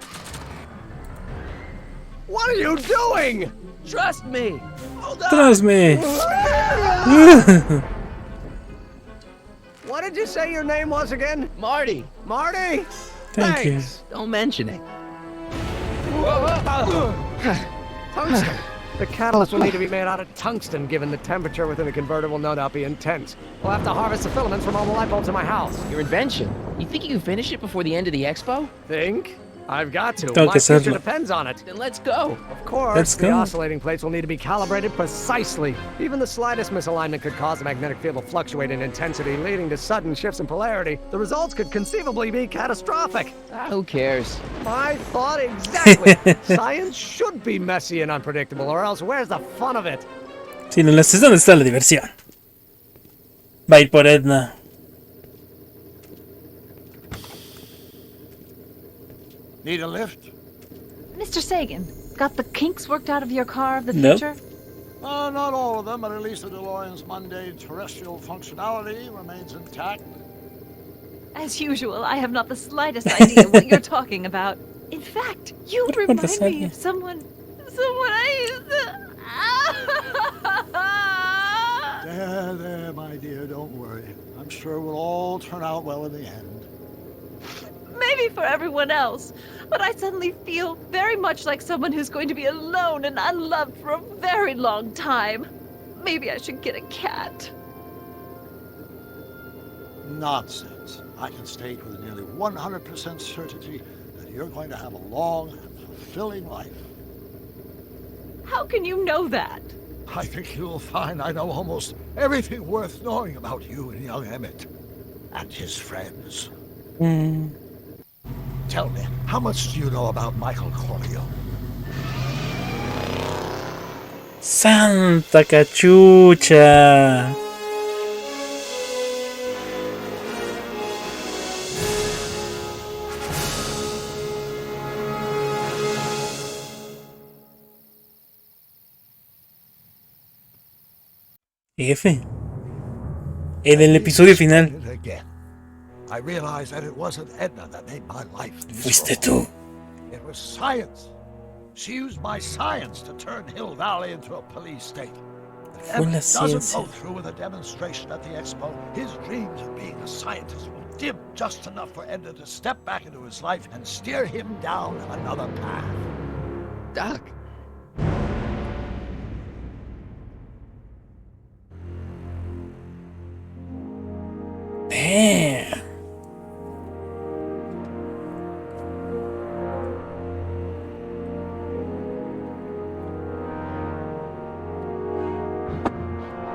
What are you doing? Trust me! Hold on! Trust me. What did you say your name was again? Marty, Marty? Thank you. Thanks. don't mention it. Tungsten. The catalyst will need to be made out of tungsten, given the temperature within the converter will no doubt be intense. We'll have to harvest the filaments from all the light bulbs in my house. Your invention. You think you can finish it before the end of the expo? Think? I've got to. Tengo My que future hacerlo. depends on it. Then let's go. Of course, Let's the go. oscillating plates will need to be calibrated precisely. Even the slightest misalignment could cause the magnetic field to fluctuate in intensity, leading to sudden shifts in polarity. The results could conceivably be catastrophic. Who cares? I thought exactly. Science should be messy and unpredictable, or else where's the fun of it? Si no las es donde está la diversión. Va a ir por Edna. Need a lift? Mr. Sagan, got the kinks worked out of your car of the Nope. future? Not all of them, but at least the DeLorean's mundane terrestrial functionality remains intact. As usual, I have not the slightest idea what you're talking about. In fact, you What remind about me the of someone I used to... There, my dear, don't worry. I'm sure we'll all turn out well in the end. Maybe for everyone else, but I suddenly feel very much like someone who's going to be alone and unloved for a very long time. Maybe I should get a cat. Nonsense. I can state with nearly 100% certainty that you're going to have a long and fulfilling life. How can you know that? I think you'll find I know almost everything worth knowing about you and young Emmett. And his friends. Tell me, how much do you know about Michael Corleone? Santa cachucha. F. En el episodio final. Again. I realized that it wasn't Edna that made my life Fuiste miserable. tú. It was science. She used my science to turn Hill Valley into a police state. If Fue la Emmett doesn't ciencia. go through with a demonstration at the expo, his dreams of being a scientist will dim just enough for Edna to step back into his life and steer him down another path. Doc. Damn.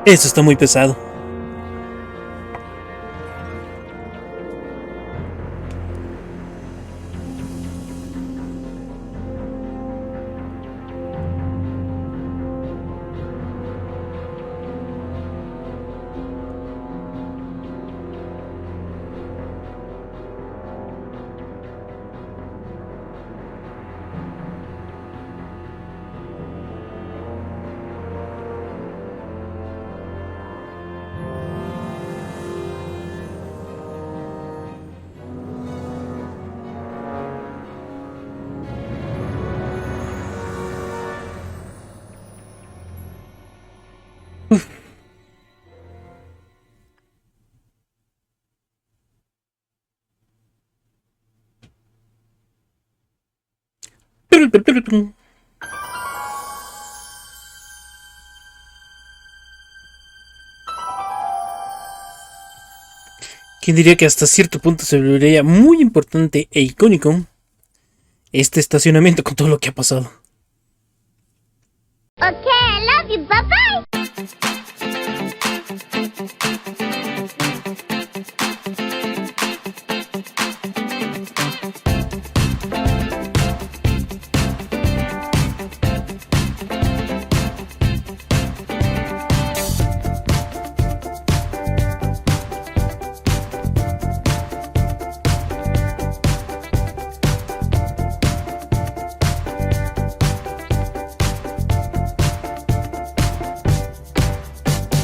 Eso está muy pesado. ¿Quién diría que hasta cierto punto se volvería muy importante e icónico este estacionamiento con todo lo que ha pasado? Okay, I love you. Bye-bye.